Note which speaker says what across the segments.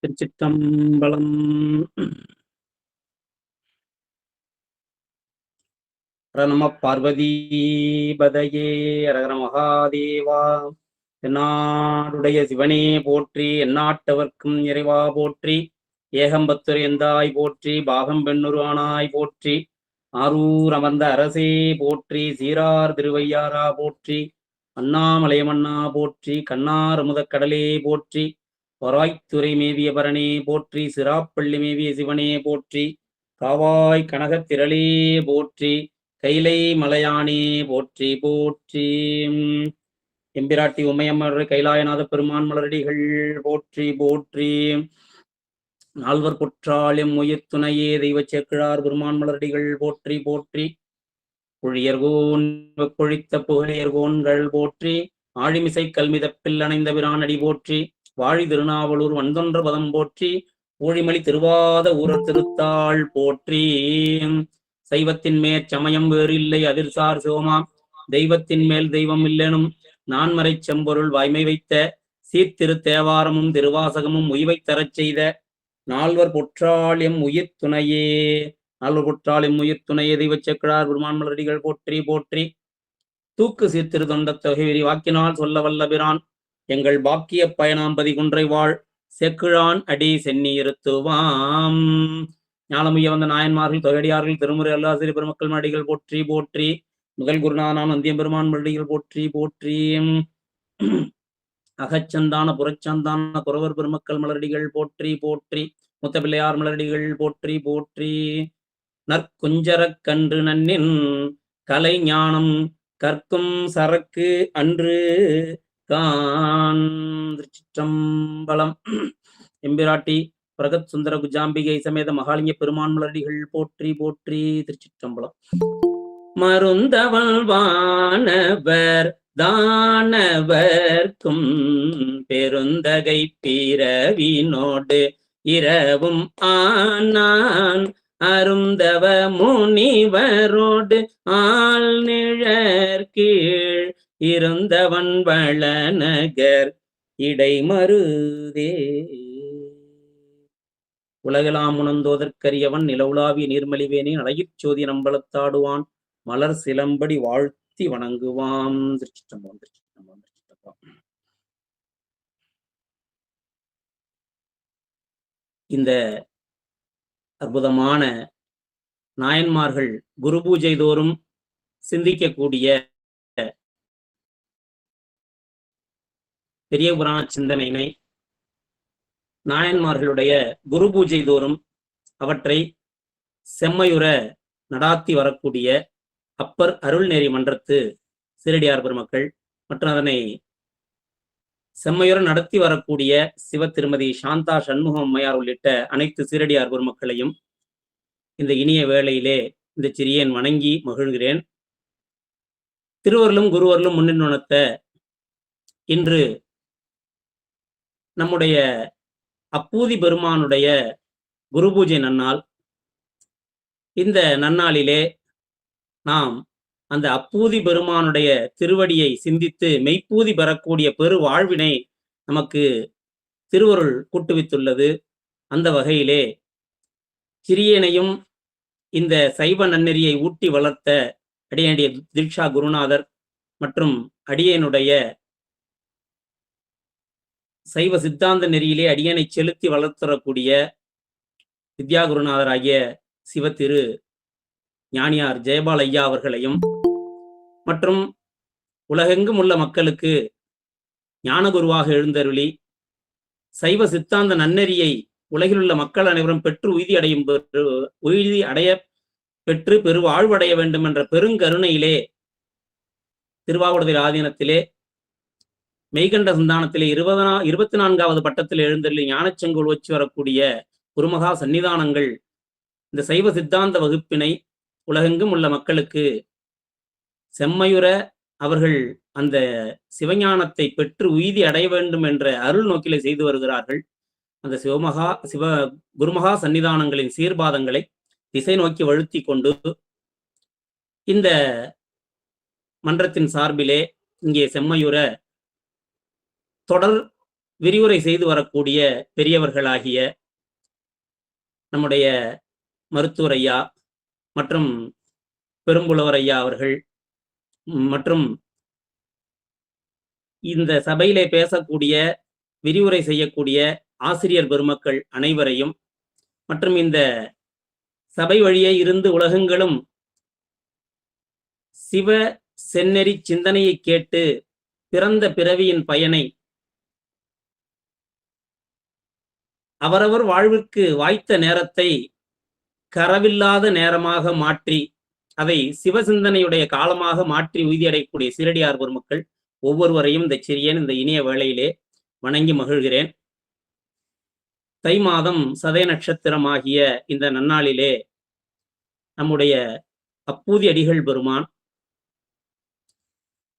Speaker 1: திருச்சிற்றம்பலம். நம பார்வதீபதையே அரகர மகாதேவா. தென்னாடுடைய சிவனே போற்றி, எந்நாட்டவர்க்கும் இறைவா போற்றி. ஏகம்பத்துரை எந்தாய் போற்றி, பாகம் பெண்ணுரு ஆனாய் போற்றி. ஆரூர் அமர்ந்த அரசே போற்றி, சீரார் திருவையாரா போற்றி. அண்ணாமலையமன்னா போற்றி, கண்ணார் அமுதக் கடலே போற்றி. வராய்த்துறை மேவிய பரணே போற்றி, சிராப்பள்ளி மேவிய சிவனே போற்றி. காவாய் கனகத் திரளே போற்றி, கைலை மலையானே போற்றி போற்றி. எம்பிராட்டி உமையம்மர் கைலாயநாத பெருமான் மலரடிகள் போற்றி போற்றி. நால்வர் குற்றாலம் உயிர் துணையே தெய்வ சேக்கிழார் பெருமான் மலரடிகள் போற்றி போற்றி. புழியர்கோன் கொழித்த புகழியர்கோன்கள் போற்றி. ஆழிமிசை கல்மிதப்பில் அணைந்த பிரானடி போற்றி. வாழி திருநாவலூர் வந்தொன்ற பதம் போற்றி. ஊழிமலி திருவாத ஊரர் திருத்தாள் போற்றி. சைவத்தின் மேற் சமயம் வேறு இல்லை அதிர்சார் சிவமா. தெய்வத்தின் மேல் தெய்வம் இல்லெனும் நான்மறை செம்பொருள் வாய்மை வைத்த சீர்திரு தேவாரமும் திருவாசகமும் உய்வைத் தரச் செய்த நால்வர் பொற்றாளியம் உயிர் துணையே. நால்வர் பொற்றாளியம் உயிர் துணையே தெய்வ சேக்கிழார் பெருமான் மலரடிகள் போற்றி போற்றி. தூக்கு சீர்திரு தொண்ட தொகை வாக்கினால் சொல்ல வல்ல பிரான் எங்கள் பாக்கிய பயனாம்பதி குன்றை வாழ் செக்கிழான் அடி சென்னி இருத்துவாம். ஞானமுய வந்த நாயன்மார்கள் தொகையடியார்கள் திருமுறை அல்லாசிரியர் பெருமக்கள் மலடிகள் போற்றி போற்றி. முதல் குருநாதனாம் நந்தியம் பெருமான் மலடிகள் போற்றி போற்றி. அகச்சந்தான புறச்சந்தான குறவர் பெருமக்கள் மலரடிகள் போற்றி போற்றி. முத்த பிள்ளையார் மலரடிகள் போற்றி போற்றி. நற்குஞ்சரக் கன்று நன்னின் கலை ஞானம் கற்கும் சரக்கு அன்று கான். திருச்சிற்றம்பலம். எம்பிராட்டி பிரகத் சுந்தர குஜாம்பிகை சமேத மகாலிங்க பெருமான் மலரடிகள் போற்றி போற்றி. திருச்சிற்றம்பலம். மருந்தவள் வானவர் தானவர்க்கும் பெருந்தகை பிறவினோடு இரவும் ஆனான். அருந்தவ முனிவரோடு ஆள் நிழற் கீழ் இருந்தவன் வளநகர் இடைமருதே. உலகெலாம் உணர்ந்தோதற்கரியவன் நிலவுலாவிய நீர்மலிவேனே அழகிற் சோதி நம்பலத்தாடுவான் மலர் சிலம்படி வாழ்த்தி வணங்குவாம். திருச்சிற்றம்பலம் திருச்சிற்றம்பலம் திருச்சிற்றம்பலம். இந்த அற்புதமான நாயன்மார்கள் குரு பூஜை தோறும் சிந்திக்கக்கூடிய பெரிய புராண சிந்தனையினை நாயன்மார்களுடைய குரு பூஜை தோறும் அவற்றை செம்மையுற நடாத்தி வரக்கூடிய அப்பர் அருள்நெறி மன்றத்து சீரடியார் பெருமக்கள் மற்றும் அதனை செம்மையுற நடத்தி வரக்கூடிய சிவ திருமதி சாந்தா சண்முகம் அம்மையார் உள்ளிட்ட அனைத்து சீரடியார் பெருமக்களையும் இந்த இனிய வேளையிலே இந்த சிறியேன் வணங்கி மகிழ்கிறேன். திருவருளும் குருவருளும் முன்னிறுத்த இன்று நம்முடைய அப்பூதி பெருமானுடைய குரு பூஜை நன்னாள். இந்த நன்னாளிலே நாம் அந்த அப்பூதி பெருமானுடைய திருவடியை சிந்தித்து மெய்ப்பூதி பெறக்கூடிய பெரு வாழ்வினை நமக்கு திருவருள் கூட்டுவித்துள்ளது. அந்த வகையிலே சிறியனையும் இந்த சைவ நன்னெறியை ஊட்டி வளர்த்த அடியனுடைய தீட்சா குருநாதர் மற்றும் அடியனுடைய சைவ சித்தாந்த நெறியிலே அடியனை செலுத்தி வளர்த்தரக்கூடிய வித்யா குருநாதர் ஆகிய சிவத்திரு ஞானியார் ஜெயபால் ஐயா அவர்களையும் மற்றும் உலகெங்கும் உள்ள மக்களுக்கு ஞான குருவாக எழுந்தருளி சைவ சித்தாந்த நன்னெறியை உலகில் உள்ள மக்கள் அனைவரும் பெற்று உய்தி அடைய பெற்று பெரு வாழ்வடைய வேண்டும் என்ற பெருங்கருணையிலே திருவாவடுதுறை ஆதீனத்திலே மெய்கண்ட சந்தானத்திலே 24வது பட்டத்தில் எழுந்தருளி ஞானச்செங்கோல் வச்சு வரக்கூடிய குருமகா சன்னிதானங்கள் இந்த சைவ சித்தாந்த வகுப்பினை உலகெங்கும் உள்ள மக்களுக்கு செம்மையுற அவர்கள் அந்த சிவஞானத்தை பெற்று உய்தி அடைய வேண்டும் என்ற அருள் நோக்கிலே செய்து வருகிறார்கள். அந்த குருமகா சன்னிதானங்களின் சீர்பாதங்களை திசை நோக்கி வழுத்தி கொண்டு இந்த மன்றத்தின் சார்பிலே இங்கே செம்மையுற தொடர் விரிவுரை செய்து வரக்கூடிய பெரியவர்களாகிய நம்முடைய மருத்துவர் ஐயா மற்றும் பெரும்புலவர் ஐயா அவர்கள் மற்றும் இந்த சபையிலே பேசக்கூடிய விரிவுரை செய்யக்கூடிய ஆசிரியர் பெருமக்கள் அனைவரையும் மற்றும் இந்த சபை வழியே இருந்து உலகங்களும் சிவ செந்நெறி சிந்தனையை கேட்டு பிறந்த பிறவியின் பயனை அவரவர் வாழ்விற்கு வாய்த்த நேரத்தை கரவில்லாத நேரமாக மாற்றி அதை சிவசிந்தனையுடைய காலமாக மாற்றி உறுதியடையக்கூடிய சீரடியார் பெருமக்கள் ஒவ்வொருவரையும் இந்த சிறியன் இந்த இனிய வேளையிலே வணங்கி மகிழ்கிறேன். தை மாதம் சதய நட்சத்திரமாகிய இந்த நன்னாளிலே நம்முடைய அப்பூதி அடிகள் பெருமான்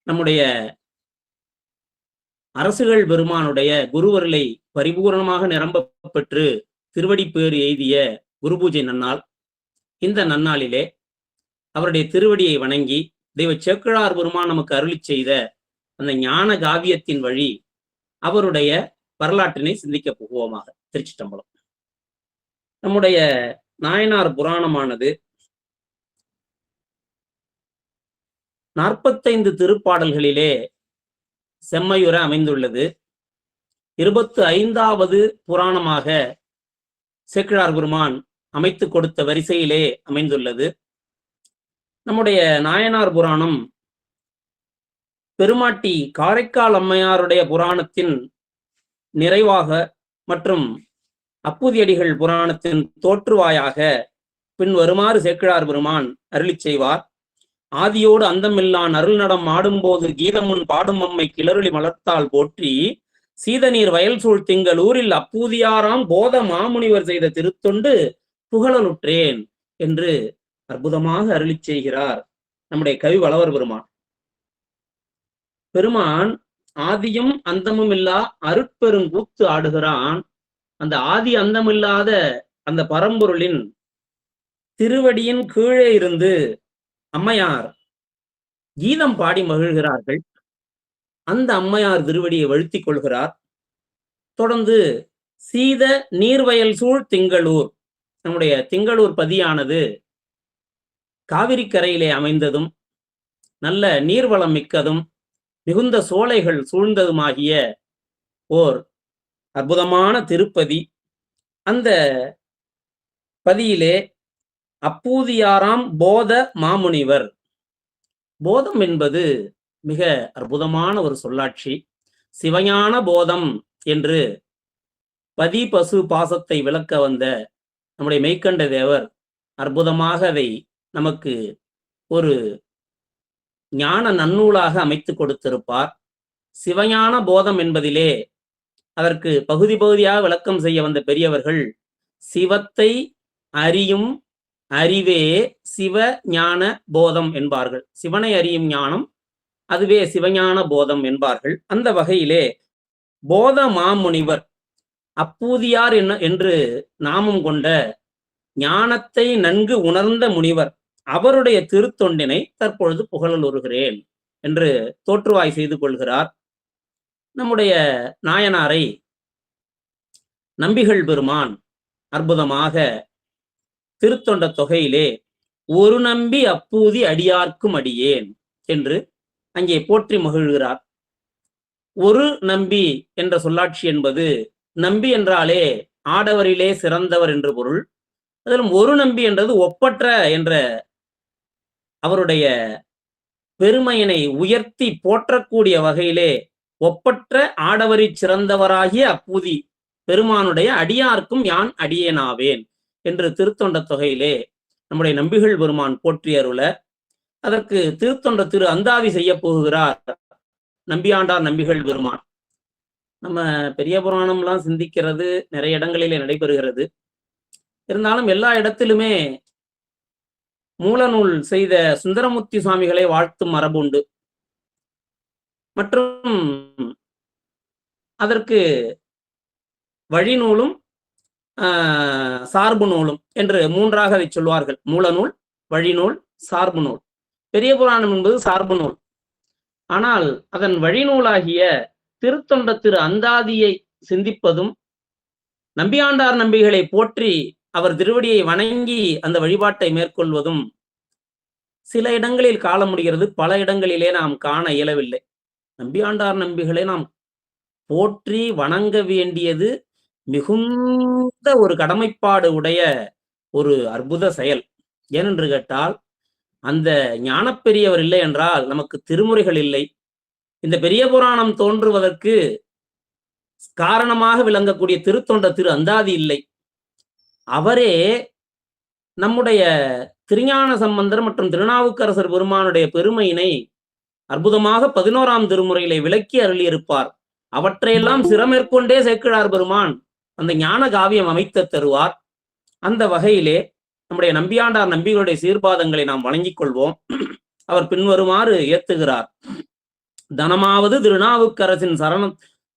Speaker 1: நம்முடைய அரசுகள் பெருமானுடைய குருவருளை பரிபூர்ணமாக நிரம்ப பெற்று திருவடிப்பேறு எய்திய குரு பூஜை நன்னாள். இந்த நன்னாளிலே அவருடைய திருவடியை வணங்கி தெய்வ சேக்கிழார் பெருமான் நமக்கு அருளி செய்த அந்த ஞான காவியத்தின் வழி அவருடைய வரலாற்றினை சிந்திக்க போகுவோமாக. திருச்சிற்றம்பலம். நம்முடைய நாயனார் புராணமானது 45 திருப்பாடல்களிலே செம்மையுற அமைந்துள்ளது. 25வது புராணமாக சேக்கிழார் பெருமான் அமைத்து கொடுத்த வரிசையிலே அமைந்துள்ளது. நம்முடைய நாயனார் புராணம் பெருமாட்டி காரைக்கால் அம்மையாருடைய புராணத்தின் நிறைவாக மற்றும் அப்பூதியடிகள் புராணத்தின் தோற்றுவாயாக பின் வருமாறு சேக்கிழார் பெருமான் அருளி செய்வார். ஆதியோடு அந்தமில்லான் அருள் நடம் ஆடும்போது கீதமுன் பாடும் அம்மை கிளறுளி மலர்த்தால் போற்றி சீதநீர் வயல் சூழ் திங்கள் ஊரில் அப்பூதியாராம் போத மாமுனிவர் செய்த திருத்தொண்டு புகழலுற்றேன் என்று அற்புதமாக அருளி செய்கிறார் நம்முடைய கவி வளவர் பெருமான். பெருமான் ஆதியும் அந்தமும் இல்லா அருட்பெருங்கூத்து ஆடுகிறான். அந்த ஆதி அந்தமில்லாத அந்த பரம்பொருளின் திருவடியின் கீழே இருந்து அம்மையார் கீதம் பாடி மகிழ்கிறார்கள். அந்த அம்மையார் திருவடியை வழுத்தி கொள்கிறார். தொடர்ந்து சீத நீர்வயல் சூழ் திங்களூர், நம்முடைய திங்களூர் பதியானது காவிரி கரையிலே அமைந்ததும் நல்ல நீர்வளம் மிக்கதும் மிகுந்த சோலைகள் சூழ்ந்ததுமாகிய ஓர் அற்புதமான திருப்பதி. அந்த பதியிலே அப்பூதியாராம் போத மாமுனிவர், போதம் என்பது மிக அற்புதமான ஒரு சொல்லாட்சி. சிவஞான போதம் என்று பதி பசு பாசத்தை விளக்க வந்த நம்முடைய மெய்கண்ட தேவர் அற்புதமாக அதை நமக்கு ஒரு ஞான நன்னூலாக அமைத்து கொடுத்திருப்பார். சிவஞான போதம் என்பதிலே அதற்கு பகுதி பகுதியாக விளக்கம் செய்ய வந்த பெரியவர்கள் சிவத்தை அறியும் அறிவே சிவ ஞான போதம் என்பார்கள். சிவனை அறியும் ஞானம் அதுவே சிவஞான போதம் என்பார்கள். அந்த வகையிலே போத மாமுனிவர் அப்பூதியார் என்று நாமம் கொண்ட ஞானத்தை நன்கு உணர்ந்த முனிவர், அவருடைய திருத்தொண்டினை தற்பொழுது புகழலுறுகிறேன் என்று தோற்றுவாய் செய்து கொள்கிறார். நம்முடைய நாயனாரை நம்பிகள் பெருமான் அற்புதமாக திருத்தொண்ட தொகையிலே ஒரு நம்பி அப்பூதி அடியார்க்கும் அடியேன் என்று அங்கே போற்றி மகிழ்கிறார். ஒரு நம்பி என்ற சொல்லாட்சி என்பது, நம்பி என்றாலே ஆடவரிலே சிறந்தவர் என்று பொருள். அதிலும் ஒரு நம்பி என்றது ஒப்பற்ற என்ற அவருடைய பெருமையினை உயர்த்தி போற்றக்கூடிய வகையிலே ஒப்பற்ற ஆடவரி சிறந்தவராகிய அப்பூதி பெருமானுடைய அடியார்க்கும் யான் அடியேனாவேன் என்று திருத்தொண்ட தொகையிலே நம்முடைய நம்பிகள் பெருமான் போற்றி அருள, அதற்கு திருத்தொண்ட திரு அந்தாதி செய்ய போகிறார் நம்பியாண்டார் நம்பிகள் பெருமான். நம்ம பெரிய புராணம்லாம் சிந்திக்கிறது நிறைய இடங்களிலே நடைபெறுகிறது. இருந்தாலும் எல்லா இடத்திலுமே மூலநூல் செய்த சுந்தரமூர்த்தி சுவாமிகளை வாழ்த்தும் மரபுண்டு. மற்றும் அதற்கு வழிநூலும் சார்பு நூலும் என்று மூன்றாக அதை சொல்வார்கள். மூலநூல், வழிநூல், சார்பு நூல். பெரிய புராணம் என்பது சார்பு நூல். ஆனால் அதன் வழிநூலாகிய திருத்தொண்ட திரு அந்தாதியை சிந்திப்பதும், நம்பியாண்டார் நம்பிகளை போற்றி அவர் திருவடியை வணங்கி அந்த வழிபாட்டை மேற்கொள்வதும் சில இடங்களில் காண முடிகிறது, பல இடங்களிலே நாம் காண இயலவில்லை. நம்பியாண்டார் நம்பிகளை நாம் போற்றி வணங்க வேண்டியது மிகுந்த ஒரு கடமைப்பாடு உடைய ஒரு அற்புத செயல். ஏனென்று கேட்டால், அந்த ஞானப்பெரியவர் இல்லை என்றால் நமக்கு திருமுறைகள் இல்லை. இந்த பெரிய புராணம் தோன்றுவதற்கு காரணமாக விளங்கக்கூடிய திருத்தொண்ட திரு அந்தாதி இல்லை. அவரே நம்முடைய திருஞான சம்பந்தர் மற்றும் திருநாவுக்கரசர் பெருமானுடைய பெருமையினை அற்புதமாக 11ஆம் திருமுறையிலே விளக்கி அருளியிருப்பார். அவற்றையெல்லாம் சிறமேற்கொண்டே சேக்கிழார் பெருமான் அந்த ஞான காவியம் அமைத்த தருவார். அந்த வகையிலே நம்முடைய நம்பியாண்டார் நம்பிகளுடைய சீர்பாதங்களை நாம் வழங்கிக் கொள்வோம். அவர் பின்வருமாறு ஏத்துகிறார். தனமாவது திருநாவுக்கரசின்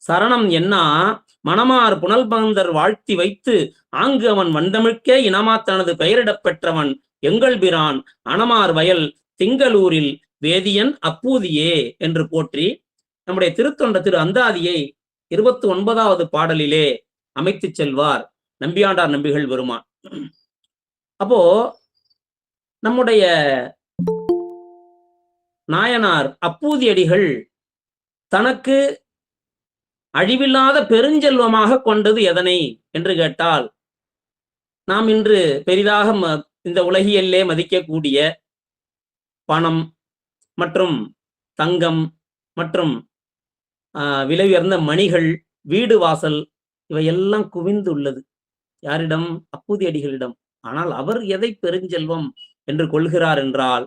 Speaker 1: சரணம் என்னா மணமார் புனல் பந்தர் வாழ்த்தி வைத்து ஆங்கு அவன் வண்டமிழ்க்கே இனமா தனது பெயரிடப் பெற்றவன் எங்கள் பிரான் அணமார் வயல் திங்களூரில் வேதியன் அப்பூதியே என்று போற்றி நம்முடைய திருத்தொண்ட திரு அந்தாதியை 29வது பாடலிலே அமைத்து செல்வார் நம்பியாண்டார் நம்பிகள் பெருமான். அப்போ நம்முடைய நாயனார் அப்பூதியடிகள் தனக்கு அழிவில்லாத பெருஞ்செல்வமாக கொண்டது எதனை என்று கேட்டால், நாம் இன்று பெரிதாக இந்த உலகியல்லே மதிக்கக்கூடிய பணம் மற்றும் தங்கம் மற்றும் விலை உயர்ந்த மணிகள், வீடு வாசல், இவையெல்லாம் குவிந்துள்ளது. யாரிடம்? அப்பூதியடிகளிடம். ஆனால் அவர் எதை பெருஞ்செல்வம் என்று கொள்கிறார் என்றால்,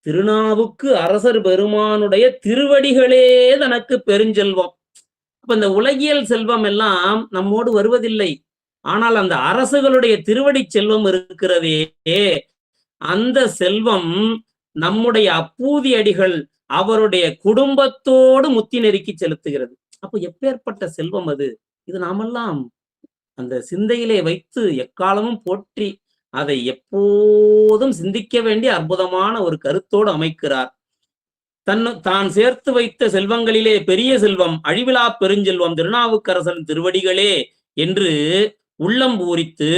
Speaker 1: திருநாவுக்கு அரசர் பெருமானுடைய திருவடிகளே தனக்கு பெருஞ்செல்வம். அப்ப இந்த உலகியல் செல்வம் எல்லாம் நம்மோடு வருவதில்லை. ஆனால் அந்த அரசுகளுடைய திருவடி செல்வம் இருக்கிறதே, அந்த செல்வம் நம்முடைய அப்பூதியடிகள் அவருடைய குடும்பத்தோடு முத்தி நெருக்கி செலுத்துகிறது. அப்போ எப்பேற்பட்ட செல்வம் அது! இது நாமெல்லாம் அந்த சிந்தையிலே வைத்து எக்காலமும் போற்றி அதை எப்போதும் சிந்திக்க வேண்டிய அற்புதமான ஒரு கருத்தோடு அமைக்கிறார். தான் சேர்த்து வைத்த செல்வங்களிலே பெரிய செல்வம், அழிவிலா பெருஞ்செல்வம் திருநாவுக்கரசன் திருவடிகளே என்று உள்ளம் பூரித்து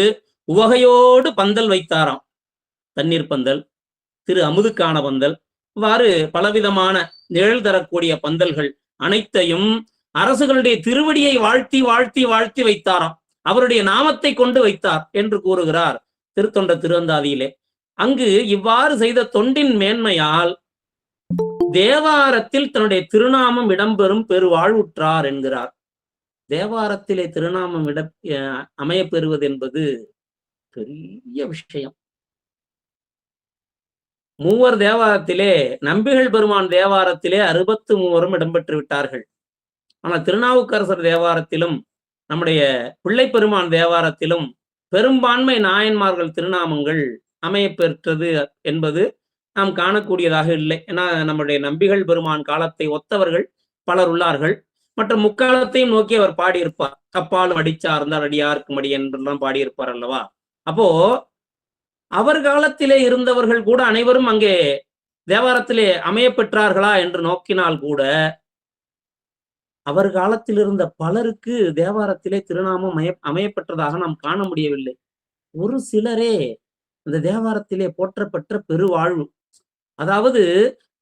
Speaker 1: உவகையோடு பந்தல் வைத்தாராம். தண்ணீர் பந்தல், திரு அமுதுக்கான பந்தல், இவ்வாறு பலவிதமான நிழல் தரக்கூடிய பந்தல்கள் அனைத்தையும் அரசுகளுடைய திருவடியை வாழ்த்தி வாழ்த்தி வாழ்த்தி வைத்தாராம். அவருடைய நாமத்தை கொண்டு வைத்தார் என்று கூறுகிறார் திருத்தொண்ட திருவந்தாதியிலே. அங்கு இவ்வாறு செய்த தொண்டின் மேன்மையால் தேவாரத்தில் தன்னுடைய திருநாமம் இடம்பெறும் பெருவாழ்வுற்றார் என்கிறார். தேவாரத்திலே திருநாமம் அமைய பெறுவது என்பது பெரிய விஷயம். மூவர் தேவாரத்திலே, நம்பிகள் பெருமான் தேவாரத்திலே 63 இடம்பெற்று விட்டார்கள். ஆனால் திருநாவுக்கரசர் தேவாரத்திலும் நம்முடைய பிள்ளை பெருமான் தேவாரத்திலும் பெரும்பான்மை நாயன்மார்கள் திருநாமங்கள் அமைய பெற்றது என்பது நாம் காணக்கூடியதாக இல்லை. ஏன்னா நம்முடைய நம்பிகள் பெருமான் காலத்தை ஒத்தவர்கள் பலர் உள்ளார்கள். மற்றும் முக்காலத்தையும் நோக்கி அவர் பாடியிருப்பார். கப்பாலும் அடிச்சார்ந்தால் அடியார்க்கும் அடி என்றெல்லாம் பாடியிருப்பார் அல்லவா. அப்போ அவர் காலத்திலே இருந்தவர்கள் கூட அனைவரும் அங்கே தேவாரத்திலே அமைய பெற்றார்களா என்று நோக்கினால் கூட அவர் காலத்தில் இருந்த பலருக்கு தேவாரத்திலே திருநாமம் அமையப்பெற்றதாக நாம் காண முடியவில்லை. ஒரு சிலரே அந்த தேவாரத்திலே போற்றப்பெற்ற பெருவாழ்வு, அதாவது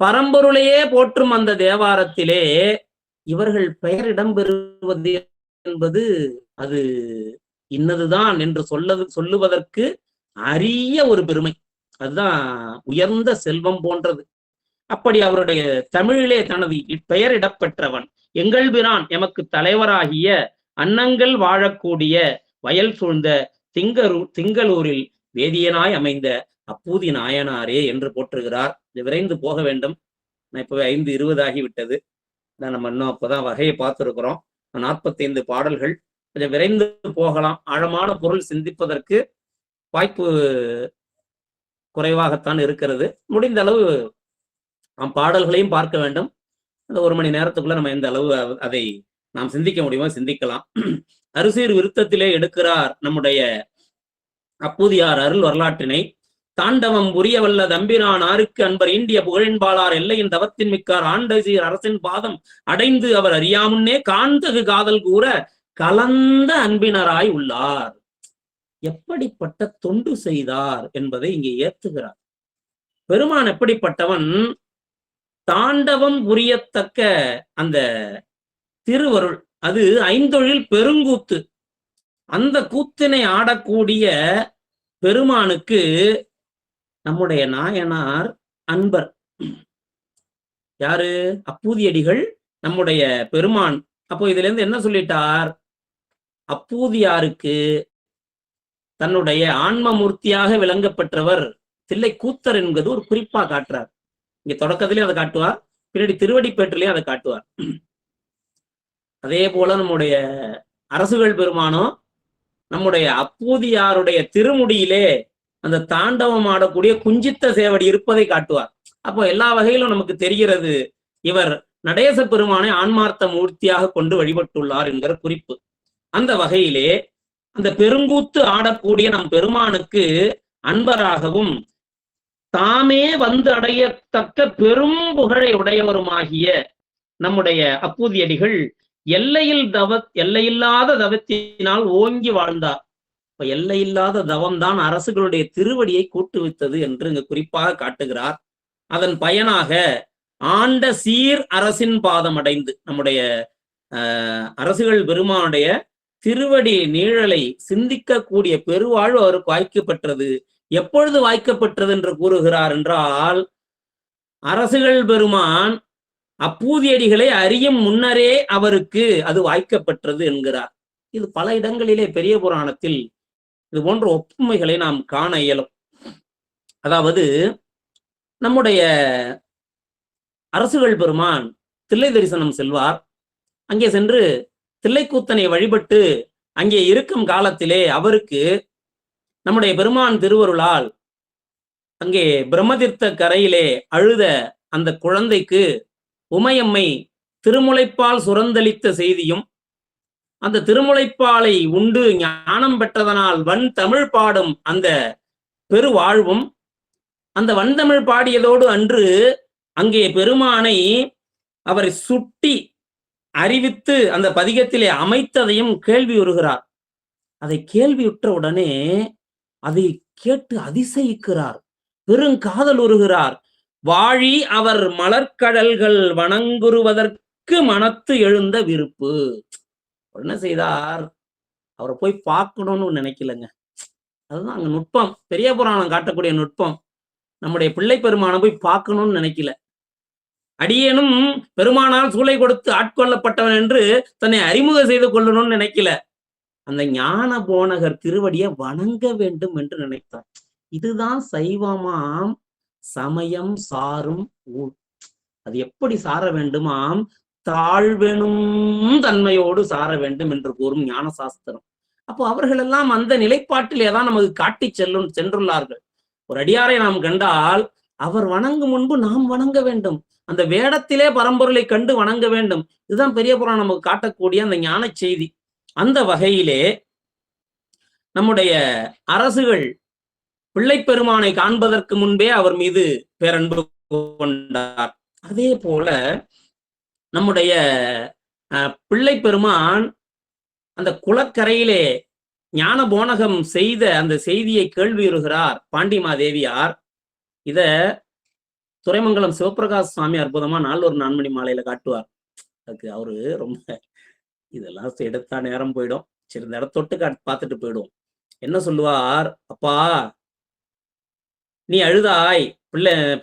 Speaker 1: பரம்பொருளையே போற்றும் அந்த தேவாரத்திலே இவர்கள் பெயர் இடம்பெறுவது என்பது அது இன்னதுதான் என்று சொல்லுவதற்கு அரிய ஒரு பெருமை. அதுதான் உயர்ந்த செல்வம் போன்றது. அப்படி அவருடைய தமிழிலே தனது பெயரிடப்பெற்றவன் எங்கள் பிரான் எமக்கு தலைவராகிய அன்னங்கள் வாழக்கூடிய வயல் சூழ்ந்த திங்களூரில் வேதியனாய் அமைந்த அப்பூதி நாயனாரே என்று போற்றுகிறார். இது விரைந்து போக வேண்டும். நான் இப்பவே 5:20 ஆகிவிட்டது. நம்ம இன்னும் அப்பதான் வகையை பார்த்திருக்கிறோம். 45 பாடல்கள். கொஞ்சம் விரைந்து போகலாம். ஆழமான பொருள் சிந்திப்பதற்கு வாய்ப்பு குறைவாகத்தான் இருக்கிறது. முடிந்த அளவு பாடல்களையும் பார்க்க வேண்டும். அந்த 1 மணி நேரத்துக்குள்ள நம்ம எந்த அளவு அதை நாம் சிந்திக்க முடியுமோ சிந்திக்கலாம். அரிசீர் விருத்தத்திலே எடுக்கிறார் நம்முடைய அப்பூதியார் அருள் வரலாற்றினை. தாண்டவம் புரியவல்ல தம்பிரான் ஆருக்கு அன்பர் ஈண்டிய புகழின்பாளார் எல்லையின் தவத்தின் மிக்கார் ஆண்டசீர் அரசின் பாதம் அடைந்து அவர் அறியாமுன்னே காண்தகு காதல் கூற கலந்த அன்பினராய் உள்ளார். எப்படிப்பட்ட தொண்டு செய்தார் என்பதை இங்கே ஏத்துகிறார். பெருமான் எப்படிப்பட்டவன்? தாண்டவம் புரியத்தக்க அந்த திருவருள், அது ஐந்தொழில் பெருங்கூத்து. அந்த கூத்தினை ஆடக்கூடிய பெருமானுக்கு நம்முடைய நாயனார் அன்பர். யாரு? அப்பூதியடிகள் நம்முடைய பெருமான். அப்போ இதுல இருந்து என்ன சொல்லிட்டார்? அப்பூதியாருக்கு தன்னுடைய ஆன்மமூர்த்தியாக விளங்கப்பெற்றவர் தில்லை கூத்தர் என்பது ஒரு குறிப்பா காட்டுறார். இங்க தொடக்கத்திலே அதை காட்டுவார், பின்னாடி திருவடிப்பேற்றிலேயே அதை காட்டுவார். அதே போல நம்முடைய அரசுகள் பெருமானோ நம்முடைய அப்பூதியாருடைய திருமுடியிலே அந்த தாண்டவம் ஆடக்கூடிய குஞ்சித்த சேவடி இருப்பதை காட்டுவார். அப்போ எல்லா வகையிலும் நமக்கு தெரிகிறது இவர் நடேச பெருமானை ஆன்மார்த்த மூர்த்தியாக கொண்டு வழிபட்டுள்ளார் என்கிற குறிப்பு. அந்த வகையிலே அந்த பெருங்கூத்து ஆடக்கூடிய நம் பெருமானுக்கு அன்பராகவும் தாமே வந்து அடையத்தக்க பெரும் புகழை உடையவருமாகிய நம்முடைய அப்பூதியடிகள் எல்லையில்லாத தவத்தினால் ஓங்கி வாழ்ந்தார். இப்ப எல்லையில்லாத தவம்தான் அரசுகளுடைய திருவடியை கூட்டுவித்தது என்று இங்கு குறிப்பாக காட்டுகிறார். அதன் பயனாக ஆண்ட சீர் அரசின் பாதம் அடைந்து நம்முடைய அரசுகள் பெருமானுடைய திருவடி நீழலை சிந்திக்கக்கூடிய பெருவாழ்வு அவருக்கு வாய்க்கப்பெற்றது. எப்பொழுது வாய்க்கப்பெற்றது என்று கூறுகிறார் என்றால், அரசுகள் பெருமான் அப்பூதியடிகளை அறியும் முன்னரே அவருக்கு அது வாய்க்கப்பெற்றது என்கிறார். இது பல இடங்களிலே பெரிய புராணத்தில் இது போன்ற ஒப்புமைகளை நாம் காண இயலும். அதாவது நம்முடைய அரசுகள் பெருமான் தில்லை தரிசனம் செல்வார். அங்கே சென்று தில்லைக்கூத்தனை வழிபட்டு அங்கே இருக்கும் காலத்திலே அவருக்கு நம்முடைய பெருமான் திருவருளால் அங்கே பிரம்மதீர்த்த கரையிலே அழுத அந்த குழந்தைக்கு உமையம்மை திருமுலைப்பால் சுரந்தளித்த செய்தியும், அந்த திருமுலைப்பாலை உண்டு ஞானம் பெற்றதனால் வன் தமிழ் பாடும் அந்த பெருவாழ்வும், அந்த வன்தமிழ் பாடியதோடு அன்று அங்கே பெருமானை அவரை சுட்டி அறிவித்து அந்த பதிகத்திலே அமைத்ததையும் கேள்வி உறுகிறார். அதை கேள்வியுற்ற உடனே அதை கேட்டு அதிசயிக்கிறார், பெருங்காதல் உறுகிறார். வாழி அவர் மலர்கடல்கள் வணங்குருவதற்கு மனத்து எழுந்த விருப்பு. என்ன செய்தார்? அவரை போய் பார்க்கணும்னு நினைக்கலங்க. அதுதான் அங்க நுட்பம், பெரிய புராணம் காட்டக்கூடிய நுட்பம். நம்முடைய பிள்ளை பெருமானை போய் பார்க்கணும்னு நினைக்கல. அடியேனும் பெருமானால் சூளை கொடுத்து ஆட்கொள்ளப்பட்டவன் என்று தன்னை அறிமுகம் செய்து கொள்ளணும்னு நினைக்கல. அந்த ஞான போனகர் திருவடியை வணங்க வேண்டும் என்று நினைத்தார். இதுதான் சைவமாம் சமயம் சாரும் ஊழ். அது எப்படி சார வேண்டுமாம்? தாழ்வெனும் தன்மையோடு சார வேண்டும் என்று கூறும் ஞான சாஸ்திரம். அப்போ அவர்கள் எல்லாம் அந்த நிலைப்பாட்டிலேதான் நமக்கு காட்டி சென்றுள்ளார்கள். ஒரு அடியாரை நாம் கண்டால் அவர் வணங்கும் முன்பு நாம் வணங்க வேண்டும். அந்த வேடத்திலே பரம்பொருளை கண்டு வணங்க வேண்டும். இதுதான் பெரிய புராணம் நமக்கு காட்டக்கூடிய அந்த ஞான செய்தி. அந்த வகையிலே நம்முடைய அரசுகள் பிள்ளை பெருமானை காண்பதற்கு முன்பே அவர் மீது பேரன்பு கொண்டார். அதே போல நம்முடைய பிள்ளை பெருமான் அந்த குளக்கரையிலே ஞான போனகம் செய்த அந்த செய்தியை கேள்வியுறுகிறார் பாண்டிமாதேவியார். இத துரைமங்கலம் சிவபிரகாஷ் சுவாமி அற்புதமா நாளொரு 4 மணி மாலையில காட்டுவார். அதுக்கு அவரு ரொம்ப இதெல்லாம் எடுத்தா நேரம் போயிடும், சரி இந்த இடத்தொட்டு பார்த்துட்டு போயிடுவோம். என்ன சொல்லுவார்? அப்பா நீ அழுதாய்,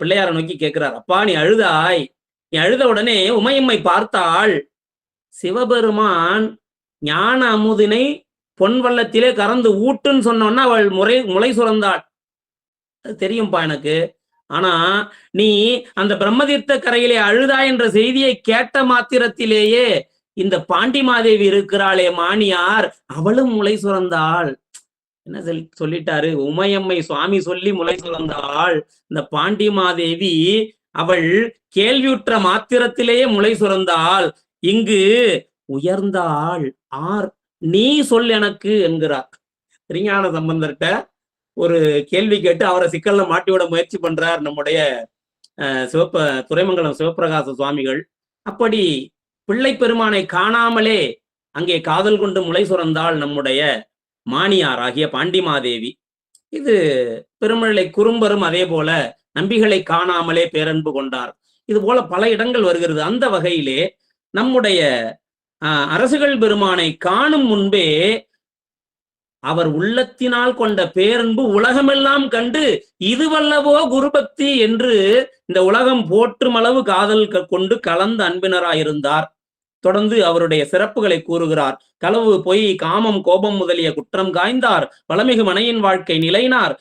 Speaker 1: பிள்ளையார நோக்கி கேட்கிறார். அப்பா நீ அழுதாய், நீ அழுத உடனே உமையம்மை பார்த்தாள். சிவபெருமான் ஞான அமுதினை பொன் வள்ளத்திலே கறந்து ஊட்டுன்னு சொன்னோன்னா அவள் முளை சுரந்தாள். அது தெரியும்பா எனக்கு. ஆனா நீ அந்த பிரம்மதீர்த்த கரையிலே அழுதாய் என்ற செய்தியை கேட்ட மாத்திரத்திலேயே இந்த பாண்டிமாதேவி இருக்கிறாளே மாணியார், அவளும் முளை சுரந்தாள். என்ன சொல்லிட்டாரு? உமையம்மை சுவாமி சொல்லி முளை சுரந்தாள். இந்த பாண்டிமாதேவி அவள் கேள்வியுற்ற மாத்திரத்திலேயே முளை சுரந்தாள். இங்கு உயர்ந்தாள் ஆர் நீ சொல் எனக்கு என்கிறார். திருஞான சம்பந்தர்கிட்ட ஒரு கேள்வி கேட்டு அவரை சிக்கல்ல மாட்டி விட முயற்சி பண்றார் நம்முடைய துரைமங்கலம் சிவபிரகாச சுவாமிகள். அப்படி பிள்ளை பெருமானை காணாமலே அங்கே காதல் கொண்டு முளை சுரந்தாள் நம்முடைய மாணியார் ஆகிய பாண்டிமாதேவி. இது பெருமழை குறும்பரும் அதே போல நம்பிகளை காணாமலே பேரன்பு கொண்டார். இது போல பல இடங்கள் வருகிறது. அந்த வகையிலே நம்முடைய அரசுகள் பெருமானை காணும் முன்பே அவர் உள்ளத்தினால் கொண்ட பேரன்பு உலகமெல்லாம் கண்டு இதுவல்லவோ குருபக்தி என்று இந்த உலகம் போற்றும் அளவு காதல் கொண்டு கலந்த அன்பினராயிருந்தார். தொடர்ந்து அவருடைய சிறப்புகளை கூறுகிறார். களவு, பொய், காமம், கோபம் முதலிய குற்றம் காய்ந்தார். வளமிகு மனையின் வாழ்க்கை நிலைனார்.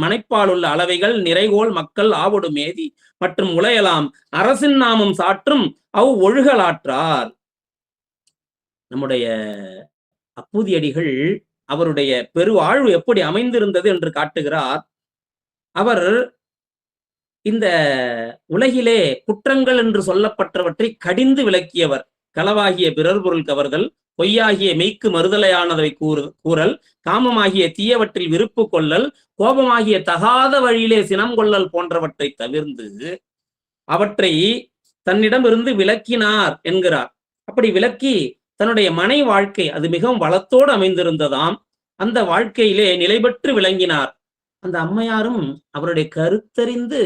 Speaker 1: மனைப்பாலுள்ள அளவைகள் நிறைகோள் மக்கள் ஆவடு மேதி மற்றும் உலையலாம் அரசின் நாமம் சாற்றும் ஒழுகலாற்றார். நம்முடைய அப்பூதியடிகள் அவருடைய பெருவாழ்வு எப்படி அமைந்திருந்தது என்று காட்டுகிறார். அவர் இந்த உலகிலே குற்றங்கள் என்று சொல்லப்பட்டவற்றை கடிந்து விளக்கியவர். களவாகிய பிறர் பொருள் கவர்தல், பொய்யாகிய மெய்க்கு மறுதலையானதை கூறல், காமமாகிய தீயவற்றில் விருப்பு கொள்ளல், கோபமாகிய தகாத வழியிலே சினம் கொள்ளல் போன்றவற்றை தவிர்ந்து அவற்றை தன்னிடமிருந்து விளக்கினார் என்கிறார். அப்படி விளக்கி தன்னுடைய மனை வாழ்க்கை அது மிகவும் வளத்தோடு அமைந்திருந்ததாம். அந்த வாழ்க்கையிலே நிலை பெற்று விளங்கினார். அந்த அம்மையாரும் அவருடைய கருத்தறிந்து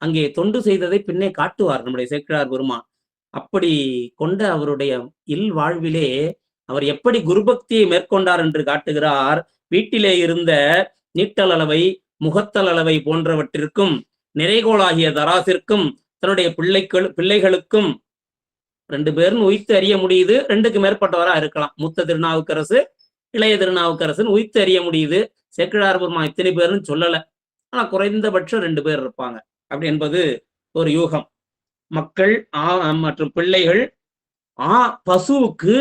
Speaker 1: அங்கே தொண்டு செய்ததை பின்னே காட்டுவார் நம்முடைய சேக்கிழார் பெருமான். அப்படி கொண்ட அவருடைய இல் வாழ்விலே அவர் எப்படி குருபக்தியை மேற்கொண்டார் என்று காட்டுகிறார். வீட்டிலே இருந்த நீட்டல் அளவை, முகத்தல் அளவை போன்றவற்றிற்கும் நிறைகோளாகிய தராசிற்கும் தன்னுடைய பிள்ளைகளுக்கும் 2 பேரும் உய்த்து அறிய முடியுது. 2க்கு மேற்பட்டவரா இருக்கலாம். மூத்த திருநாவுக்கரசு, இளைய திருநாவுக்கரசுன்னு உய்த்து அறிய முடியுது. சேக்கிழார் பெருமான் இத்தனை பேருன்னு சொல்லல. ஆனா குறைந்தபட்சம் 2 பேர் இருப்பாங்க அப்படி என்பது ஒரு யூகம். மக்கள் மற்றும் பிள்ளைகள் பசுவுக்கு,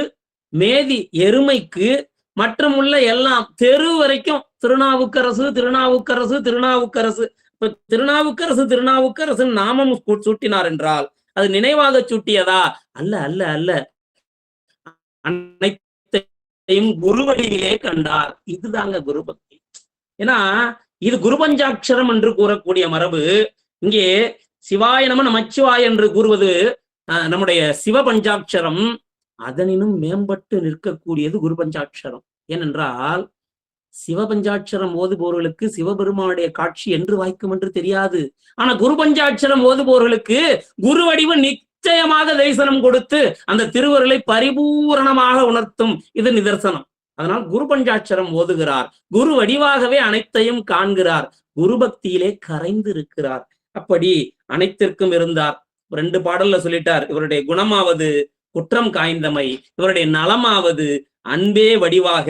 Speaker 1: மேதி எருமைக்கு, மற்றும் உள்ள எல்லாம் தெரு வரைக்கும் திருநாவுக்கரசு திருநாவுக்கரசு திருநாவுக்கரசு. இப்ப திருநாவுக்கரசு திருநாவுக்கரசு நாமம் சூட்டினார் என்றால் அது நினைவாக சூட்டியதா? அல்ல அல்ல அல்ல, அனைத்தையும் குருவடியிலே கண்டார். இதுதாங்க குருபக்தி. ஏன்னா இது குருபஞ்சாட்சரம் என்று கூறக்கூடிய மரபு. இங்கே சிவாய நம நமச்சிவாய என்று கூறுவது நம்முடைய சிவபஞ்சாட்சரம். அதனினும் மேம்பட்டு நிற்கக்கூடியது குருபஞ்சாட்சரம். ஏனென்றால் சிவபஞ்சாட்சரம் ஓதுபவர்களுக்கு சிவபெருமானுடைய காட்சி என்று வாய்க்கும் என்று தெரியாது. ஆனா குருபஞ்சாட்சரம் ஓதுபவர்களுக்கு குரு வடிவு நிச்சயமாக தரிசனம் கொடுத்து அந்த திருவருளை பரிபூரணமாக உணர்த்தும். இது நிதர்சனம். அதனால் குருபஞ்சாட்சரம் ஓதுகிறார். குரு வடிவாகவே அனைத்தையும் காண்கிறார். குருபக்தியிலே கரைந்து இருக்கிறார். அப்படி அனைத்திற்கும் இருந்தார். 2 பாடல்ல சொல்லிட்டார். இவருடைய குணமாவது குற்றம் காய்ந்தமை, இவருடைய நலமாவது அன்பே வடிவாக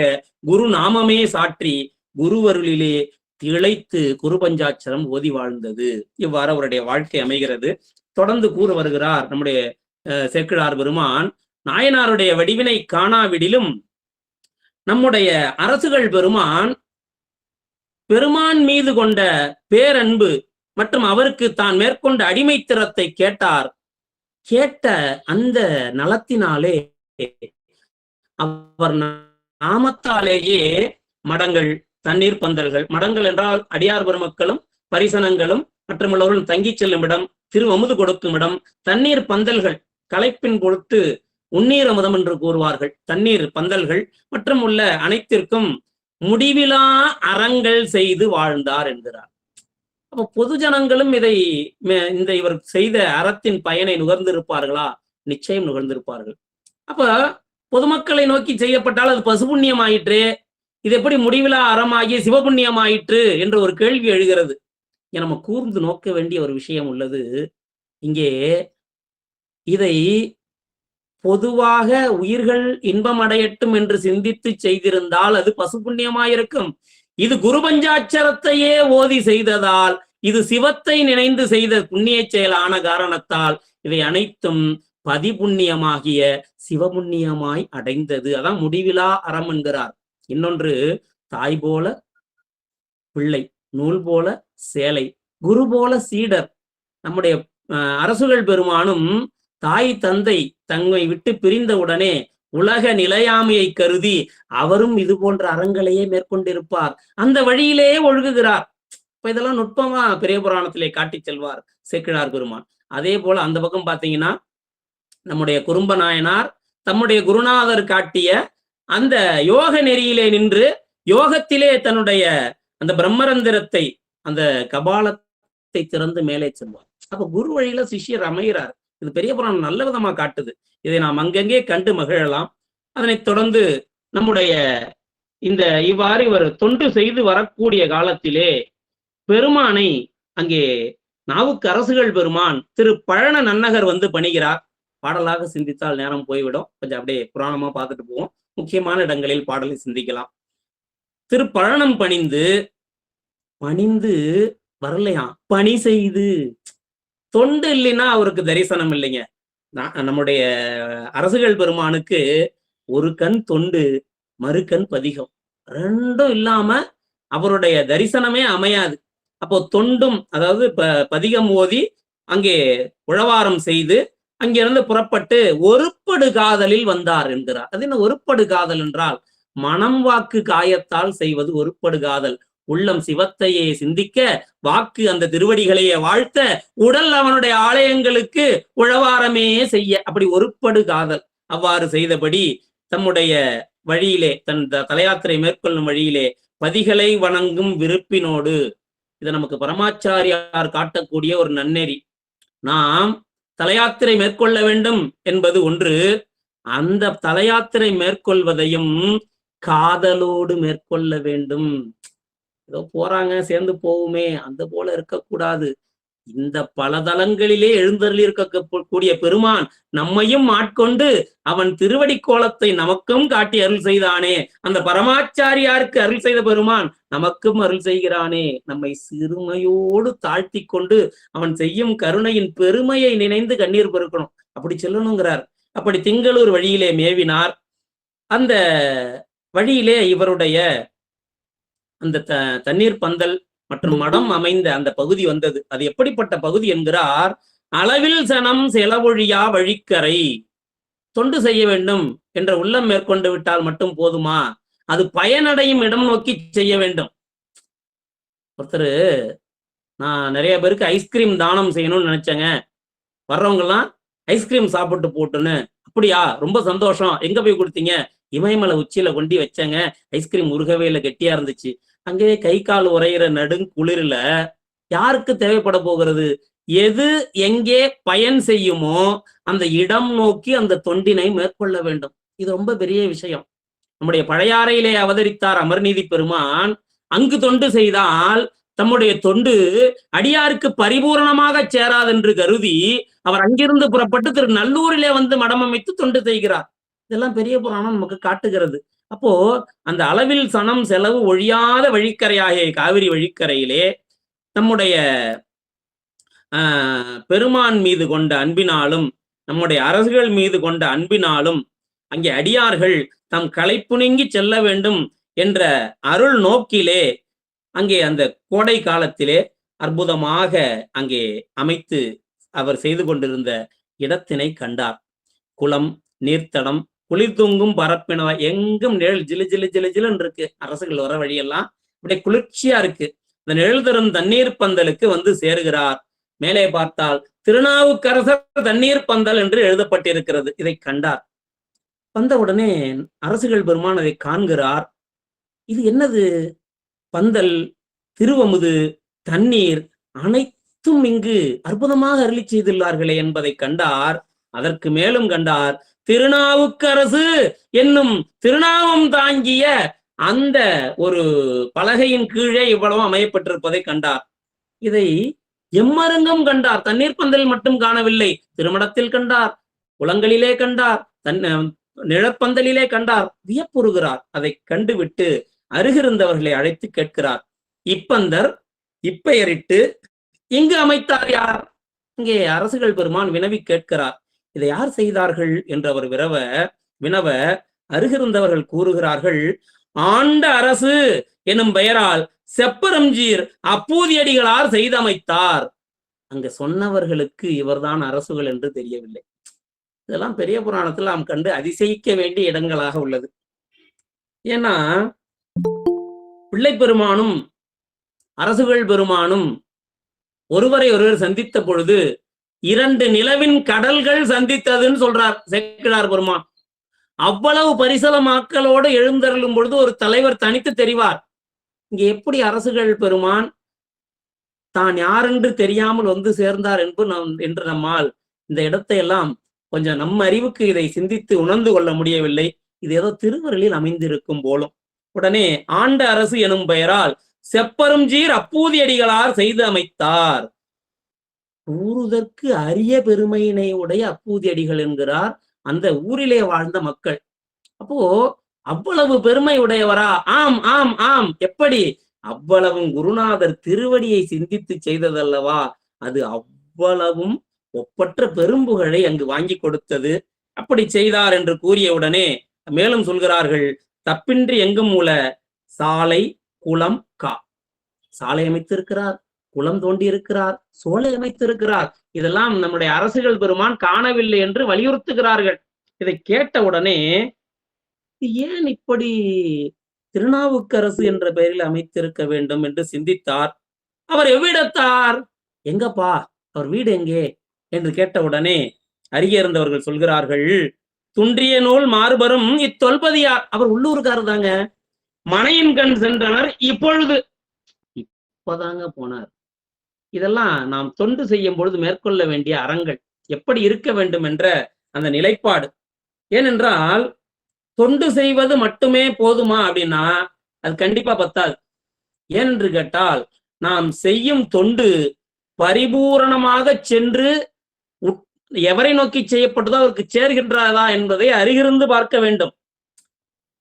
Speaker 1: குரு நாமமே சாற்றி குருவருளிலே திளைத்து குருபஞ்சாட்சரம் ஓதி வாழ்ந்தது. இவ்வாறு அவருடைய வாழ்க்கை அமைகிறது. தொடர்ந்து கூற வருகிறார் நம்முடைய சேக்கிழார் பெருமான். நாயனாருடைய வடிவினை காணாவிடிலும் நம்முடைய அரசுகள் பெருமான் பெருமான் மீது கொண்ட பேரன்பு மற்றும் அவருக்கு தான் மேற்கொண்ட அடிமைத்திறத்தை கேட்டார். கேட்ட அந்த நலத்தினாலே அவர் நாமத்தாலேயே மடங்கள், தண்ணீர் பந்தல்கள், மடங்கள் என்றால் அடியார் பெருமக்களும் பரிசனங்களும் மற்றும் உள்ளவர்களும் தங்கி செல்லும் இடம், திருவமுது கொடுக்கும் இடம், தண்ணீர் பந்தல்கள், களைப்பின் பொருட்டு உண்ணீர் அமுதம் என்று கூறுவார்கள். தண்ணீர் பந்தல்கள் மற்றும் உள்ள அனைத்திற்கும் முடிவிலா அறங்கள் செய்து வாழ்ந்தார் என்கிறார். அப்ப பொது ஜனங்களும் இவர் செய்த அறத்தின் பயனை நுகர்ந்திருப்பார்களா? நிச்சயம் நுகர்ந்திருப்பார்கள். அப்ப பொதுமக்களை நோக்கி செய்யப்பட்டால் அது பசுபுண்ணியம் ஆயிற்று, இது எப்படி முடிவிலா அறமாகிய சிவபுண்ணியம் ஆயிற்று என்று ஒரு கேள்வி எழுகிறது. நம்ம கூர்ந்து நோக்க வேண்டிய ஒரு விஷயம் உள்ளது. இங்கே இதை பொதுவாக உயிர்கள் இன்பம் அடையட்டும் என்று சிந்தித்து செய்திருந்தால் அது பசுபுண்ணியமாயிருக்கும். இது குருபஞ்சாட்சரத்தையே ஓதி செய்ததால், இது சிவத்தை நினைந்து செய்த புண்ணிய செயலான காரணத்தால் இவை அனைத்தும் பதிபுண்ணியமாகிய சிவபுண்ணியமாய் அடைந்தது. அதான் முடிவிலா அறம் என்கிறார். இன்னொன்று, தாய் போல பிள்ளை, நூல் போல சேலை, குரு போல சீடர். நம்முடைய அரசுகள் பெருமானும் தாய் தந்தை தன்னை விட்டு பிரிந்தவுடனே உலக நிலையாமையை கருதி அவரும் இது போன்ற அறங்களையே மேற்கொண்டிருப்பார். அந்த வழியிலேயே ஒழுகுகிறார். இப்ப இதெல்லாம் நுட்பமா பெரிய புராணத்திலே காட்டி செல்வார் சேக்கிழார் பெருமான். அதே போல அந்த பக்கம் பாத்தீங்கன்னா நம்முடைய குறும்ப நாயனார் தம்முடைய குருநாதர் காட்டிய அந்த யோக நெறியிலே நின்று யோகத்திலே தன்னுடைய அந்த பிரம்மரந்திரத்தை அந்த கபாலத்தை திறந்து மேலே செல்வார். அப்ப குரு வழியில சிஷ்யர் அமைகிறார். இது பெரிய புராணம் நல்ல விதமா காட்டுது. இதை நாம் அங்கங்கே கண்டு மகிழலாம். அதனைத் தொடர்ந்து நம்முடைய இந்த இவ்வாறு இவர் தொண்டு செய்து வரக்கூடிய காலத்திலே பெருமானை அங்கே நாவுக்கரசுகள் பெருமான் திரு பழன நன்னகர் வந்து பணிகிறார். பாடலாக சிந்தித்தால் நேரம் போய்விடும். கொஞ்சம் அப்படியே புராணமா பார்த்துட்டு போவோம். முக்கியமான இடங்களில் பாடலை சிந்திக்கலாம். திரு பழனம் பணிந்து வரலையாம், பணி செய்து. தொண்டு இல்லைன்னா அவருக்கு தரிசனம் இல்லைங்க. நம்முடைய அரசுகள் பெருமானுக்கு ஒரு கண் தொண்டு, மறு கண் பதிகம், ரெண்டும் இல்லாம அவருடைய தரிசனமே அமையாது. அப்போ தொண்டும், அதாவது பதிகம் ஓதி அங்கே உழவாரம் செய்து அங்கிருந்து புறப்பட்டு ஒருப்படு காதலில் வந்தார் என்கிறார். அது என்ன ஒருப்படு காதல் என்றால், மனம் வாக்கு காயத்தால் செய்வது ஒருப்படு காதல். உள்ளம் சிவத்தையே சிந்திக்க, வாக்கு அந்த திருவடிகளையே வாழ்த்த, உடல் அவனுடைய ஆலயங்களுக்கு உழவாரமே செய்ய, அப்படி ஒருப்படு காதல். அவ்வாறு செய்தபடி தம்முடைய வழியிலே, தன் தலையாத்திரை மேற்கொள்ளும் வழியிலே பதிகளை வணங்கும் விருப்பினோடு, இது நமக்கு பரமாச்சாரியார் காட்டக்கூடிய ஒரு நன்னெறி. நாம் தலையாத்திரை மேற்கொள்ள வேண்டும் என்பது ஒன்று, அந்த தலையாத்திரை மேற்கொள்வதையும் காதலோடு மேற்கொள்ள வேண்டும். ஏதோ போறாங்க சேர்ந்து போவுமே அந்த போல இருக்கக்கூடாது. இந்த பல தலங்களிலே எழுந்தருளி இருக்கக்கூடிய பெருமான் நம்மையும் ஆட்கொண்டு அவன் திருவடி கோலத்தை நமக்கும் காட்டி அருள் செய்தானே, அந்த பரமாச்சாரியாருக்கு அருள் செய்த பெருமான் நமக்கும் அருள் செய்கிறானே. நம்மை சிறுமையோடு தாழ்த்தி கொண்டு அவன் செய்யும் கருணையின் பெருமையை நினைந்து கண்ணீர் பெருக்கணும். அப்படி சொல்லணுங்கிறார். அப்படி திங்களூர் வழியிலே மேவினார். அந்த வழியிலே இவருடைய அந்த தண்ணீர் பந்தல் மற்றும் மடம் அமைந்த அந்த பகுதி வந்தது. அது எப்படிப்பட்ட பகுதி என்கிறார், அளவில் சனம் செலவொழியா வழிக்கரை. தொண்டு செய்ய வேண்டும் என்ற உள்ளம் மேற்கொண்டு விட்டால் மட்டும் போதுமா, அது பயனடையும் இடம் நோக்கி செய்ய வேண்டும். ஒருத்தர், நான் நிறைய பேருக்கு ஐஸ்கிரீம் தானம் செய்யணும்னு நினைச்சேங்க, வர்றவங்க எல்லாம் ஐஸ்கிரீம் சாப்பிட்டு போட்டுன்னு. அப்படியா, ரொம்ப சந்தோஷம், எங்க போய் கொடுத்தீங்க? இமயமலை உச்சியில கொண்டு வச்சேங்க, ஐஸ்கிரீம் உருகவே இல்லை, கெட்டியா இருந்துச்சு. அங்கே கை கால் உரையிற நடுங்குளிர்ல யாருக்கு தேவைப்பட போகிறது? எது எங்கே பயன் செய்யுமோ அந்த இடம் நோக்கி அந்த தொண்டினை மேற்கொள்ள வேண்டும். இது ரொம்ப பெரிய விஷயம். நம்முடைய பழையாறையிலே அவதரித்தார் அமர்நீதி பெருமான். அங்கு தொண்டு செய்தால் தம்முடைய தொண்டு அடியாருக்கு பரிபூரணமாக சேராதென்று கருதி அவர் அங்கிருந்து புறப்பட்டு திரு நல்லூரிலே வந்து மடம் அமைத்து தொண்டு செய்கிறார். இதெல்லாம் பெரிய புராணம் நமக்கு காட்டுகிறது. அப்போ அந்த அளவில் சனம் செலவு ஒழியாத வழிக்கரையாகிய காவிரி வழிக்கரையிலே நம்முடைய பெருமான் மீது கொண்ட அன்பினாலும் நம்முடைய அரசுகள் மீது கொண்ட அன்பினாலும் அங்கே அடியார்கள் தம் களைப்புணுங்கி செல்ல வேண்டும் என்ற அருள் நோக்கிலே அங்கே அந்த கோடை காலத்திலே அற்புதமாக அங்கே அமைத்து அவர் செய்து கொண்டிருந்த இடத்தினை கண்டார். குளம், நீர்த்தடம், குளிர் தூங்கும் பரப்பினவா, எங்கும் நிழல் ஜிலு ஜிலு ஜிலு ஜிலுன்னு இருக்கு. அரசுகள் வர வழியெல்லாம் அப்படியே குளிர்ச்சியா இருக்கு. இந்த நிழல் தரும் தண்ணீர் பந்தலுக்கு வந்து சேருகிறார். மேலே பார்த்தால் திருநாவுக்கரசர் தண்ணீர் பந்தல் என்று எழுதப்பட்டிருக்கிறது. இதை கண்டார். வந்த உடனே அரசுகள் பெருமான் அதை காண்கிறார். இது என்னது? பந்தல், திருவமுது, தண்ணீர் அனைத்தும் இங்கு அற்புதமாக அருளி செய்துள்ளார்களே என்பதை கண்டார். அதற்கு மேலும் கண்டார், திருநாவுக்கரசு என்னும் திருநாமம் தாங்கிய அந்த ஒரு பலகையின் கீழே இவ்வளவு அமையப்பட்டிருப்பதை கண்டார். இதை எம்மருங்கும் கண்டார். தண்ணீர் பந்தலில் மட்டும் காணவில்லை, திருமணத்தில் கண்டார், குளங்களிலே கண்டார், நிழற்பந்தலிலே கண்டார். வியப்புறுகிறார். அதை கண்டுவிட்டு அருகிருந்தவர்களை அழைத்து கேட்கிறார், இப்பந்தர் இப்பெயரிட்டு இங்கு அமைத்தார் யார்? இங்கே அரசுகள் பெருமான் வினவி கேட்கிறார். இதை யார் செய்தார்கள் என்று அவர் வினவ அருகிருந்தவர்கள் கூறுகிறார்கள், ஆண்ட அரசு எனும் பெயரால் செப்பரம்ஜீர் அப்பூதியடிகளார் செய்தமைத்தார். அங்க சொன்னவர்களுக்கு இவர்தான் அரசுகள் என்று தெரியவில்லை. இதெல்லாம் பெரிய புராணத்தில் நாம் கண்டு அதிசயிக்க வேண்டிய இடங்களாக உள்ளது. ஏன்னா பிள்ளை பெருமானும் அரசுகள் பெருமானும் ஒருவரை ஒருவர் சந்தித்த பொழுது 2 நிலவின் கடல்கள் சந்தித்ததுன்னு சொல்றார் சேக்கிழார் பெருமான். அவ்வளவு பரிசலமாக்களோடு எழுந்தருளும் பொழுது ஒரு தலைவர் தனித்து தெரிவார். இங்க எப்படி அரசுகள் பெருமான் தான் யாரென்று தெரியாமல் வந்து சேர்ந்தார் என்று நம்மால் இந்த இடத்தை எல்லாம் கொஞ்சம் நம்ம அறிவுக்கு இதை சிந்தித்து உணர்ந்து கொள்ள முடியவில்லை. இது ஏதோ திருவருளில் அமைந்திருக்கும் போலும். உடனே ஆண்ட அரசு எனும் பெயரால் செப்பருஞ்சீர் அப்பூதியடிகளார் செய்து அமைத்தார். கூறுதற்கு அரிய பெருமையினை உடைய அப்பூதியடிகள் என்கிறார் அந்த ஊரிலே வாழ்ந்த மக்கள். அப்போ அவ்வளவு பெருமை உடையவரா? ஆம் ஆம் ஆம். எப்படி? அவ்வளவும் குருநாதர் திருவடியை சிந்தித்து செய்ததல்லவா? அது அவ்வளவும் ஒப்பற்ற பெரும்புகழை அங்கு வாங்கி கொடுத்தது. அப்படி செய்தார் என்று கூறியவுடனே மேலும் சொல்கிறார்கள், தப்பின்றி எங்கும் உள்ள சாலை குளம் கா. சாலை அமைத்திருக்கிறார், குளம் தோண்டி இருக்கிறார், சோலை அமைத்திருக்கிறார். இதெல்லாம் நம்முடைய அரசுகள் பெருமான் காணவில்லை என்று வலியுறுத்துகிறார்கள். இதை கேட்ட உடனே ஏன் இப்படி திருநாவுக்கரசு என்ற பெயரில் அமைத்திருக்க வேண்டும் என்று சிந்தித்தார். அவர் எவ்விடத்தார்? எங்கப்பா அவர் வீடு எங்கே என்று கேட்டவுடனே அருகே இருந்தவர்கள் சொல்கிறார்கள், துன்றிய நூல் மாறுபரும் இத்தொல்பதியார். அவர் உள்ளூர்காரர் தாங்க. மனையின் கண் சென்றனர், இப்பதாங்க போனார். இதெல்லாம் நாம் தொண்டு செய்யும் பொழுது மேற்கொள்ள வேண்டிய அறங்கள், எப்படி இருக்க வேண்டும் என்ற அந்த நிலைப்பாடு. ஏனென்றால் தொண்டு செய்வது மட்டுமே போதுமா அப்படின்னா அது கண்டிப்பா பத்தாது. ஏனென்று கேட்டால் நாம் செய்யும் தொண்டு பரிபூரணமாக சென்று எவரை நோக்கி செய்யப்பட்டதோ அவருக்கு சேர்கின்றதா என்பதை அருகிருந்து பார்க்க வேண்டும்.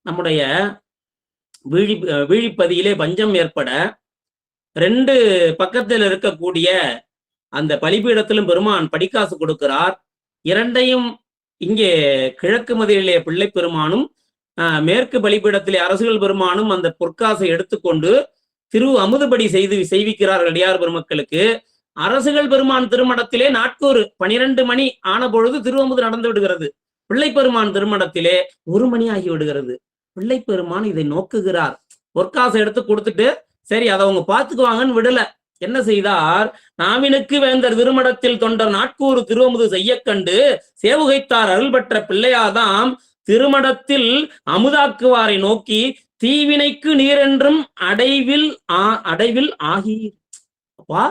Speaker 1: நம்முடைய வீழிப்பதியிலே பஞ்சம் ஏற்பட 2 பக்கத்தில் இருக்கக்கூடிய அந்த பலிபீடத்திலும் பெருமான் படிக்காசு கொடுக்கிறார். 2ஐயும் இங்கே கிழக்கு மதிலே பிள்ளை பெருமானும் மேற்கு பலிபீடத்திலே அரசுகள் பெருமானும் அந்த பொற்காசை எடுத்துக்கொண்டு திரு அமுதுபடி செய்விக்கிறார்கள் அடியார் பெருமக்களுக்கு. அரசுகள் பெருமான் திருமணத்திலே நாட்கூறு 12 மணி ஆன பொழுது திருவமுது நடந்து விடுகிறது. பிள்ளை பெருமான் திருமணத்திலே 1 மணி ஆகி விடுகிறது. பிள்ளை பெருமான் இதை நோக்குகிறார். பொற்காசை எடுத்து கொடுத்துட்டு சரி அதை அவங்க பார்த்துக்குவாங்கன்னு விடல. என்ன செய்தார்? நாவினுக்கு வேந்தர் திருமணத்தில் தொண்டர் நாட்கூறு திருவமுது செய்ய கண்டு சேவுகைத்தார் அருள் பெற்ற பிள்ளையாதாம் திருமணத்தில் அமுதாக்குவாரை நோக்கி தீவினைக்கு நீரென்றும் அடைவில் ஆகி. அப்பா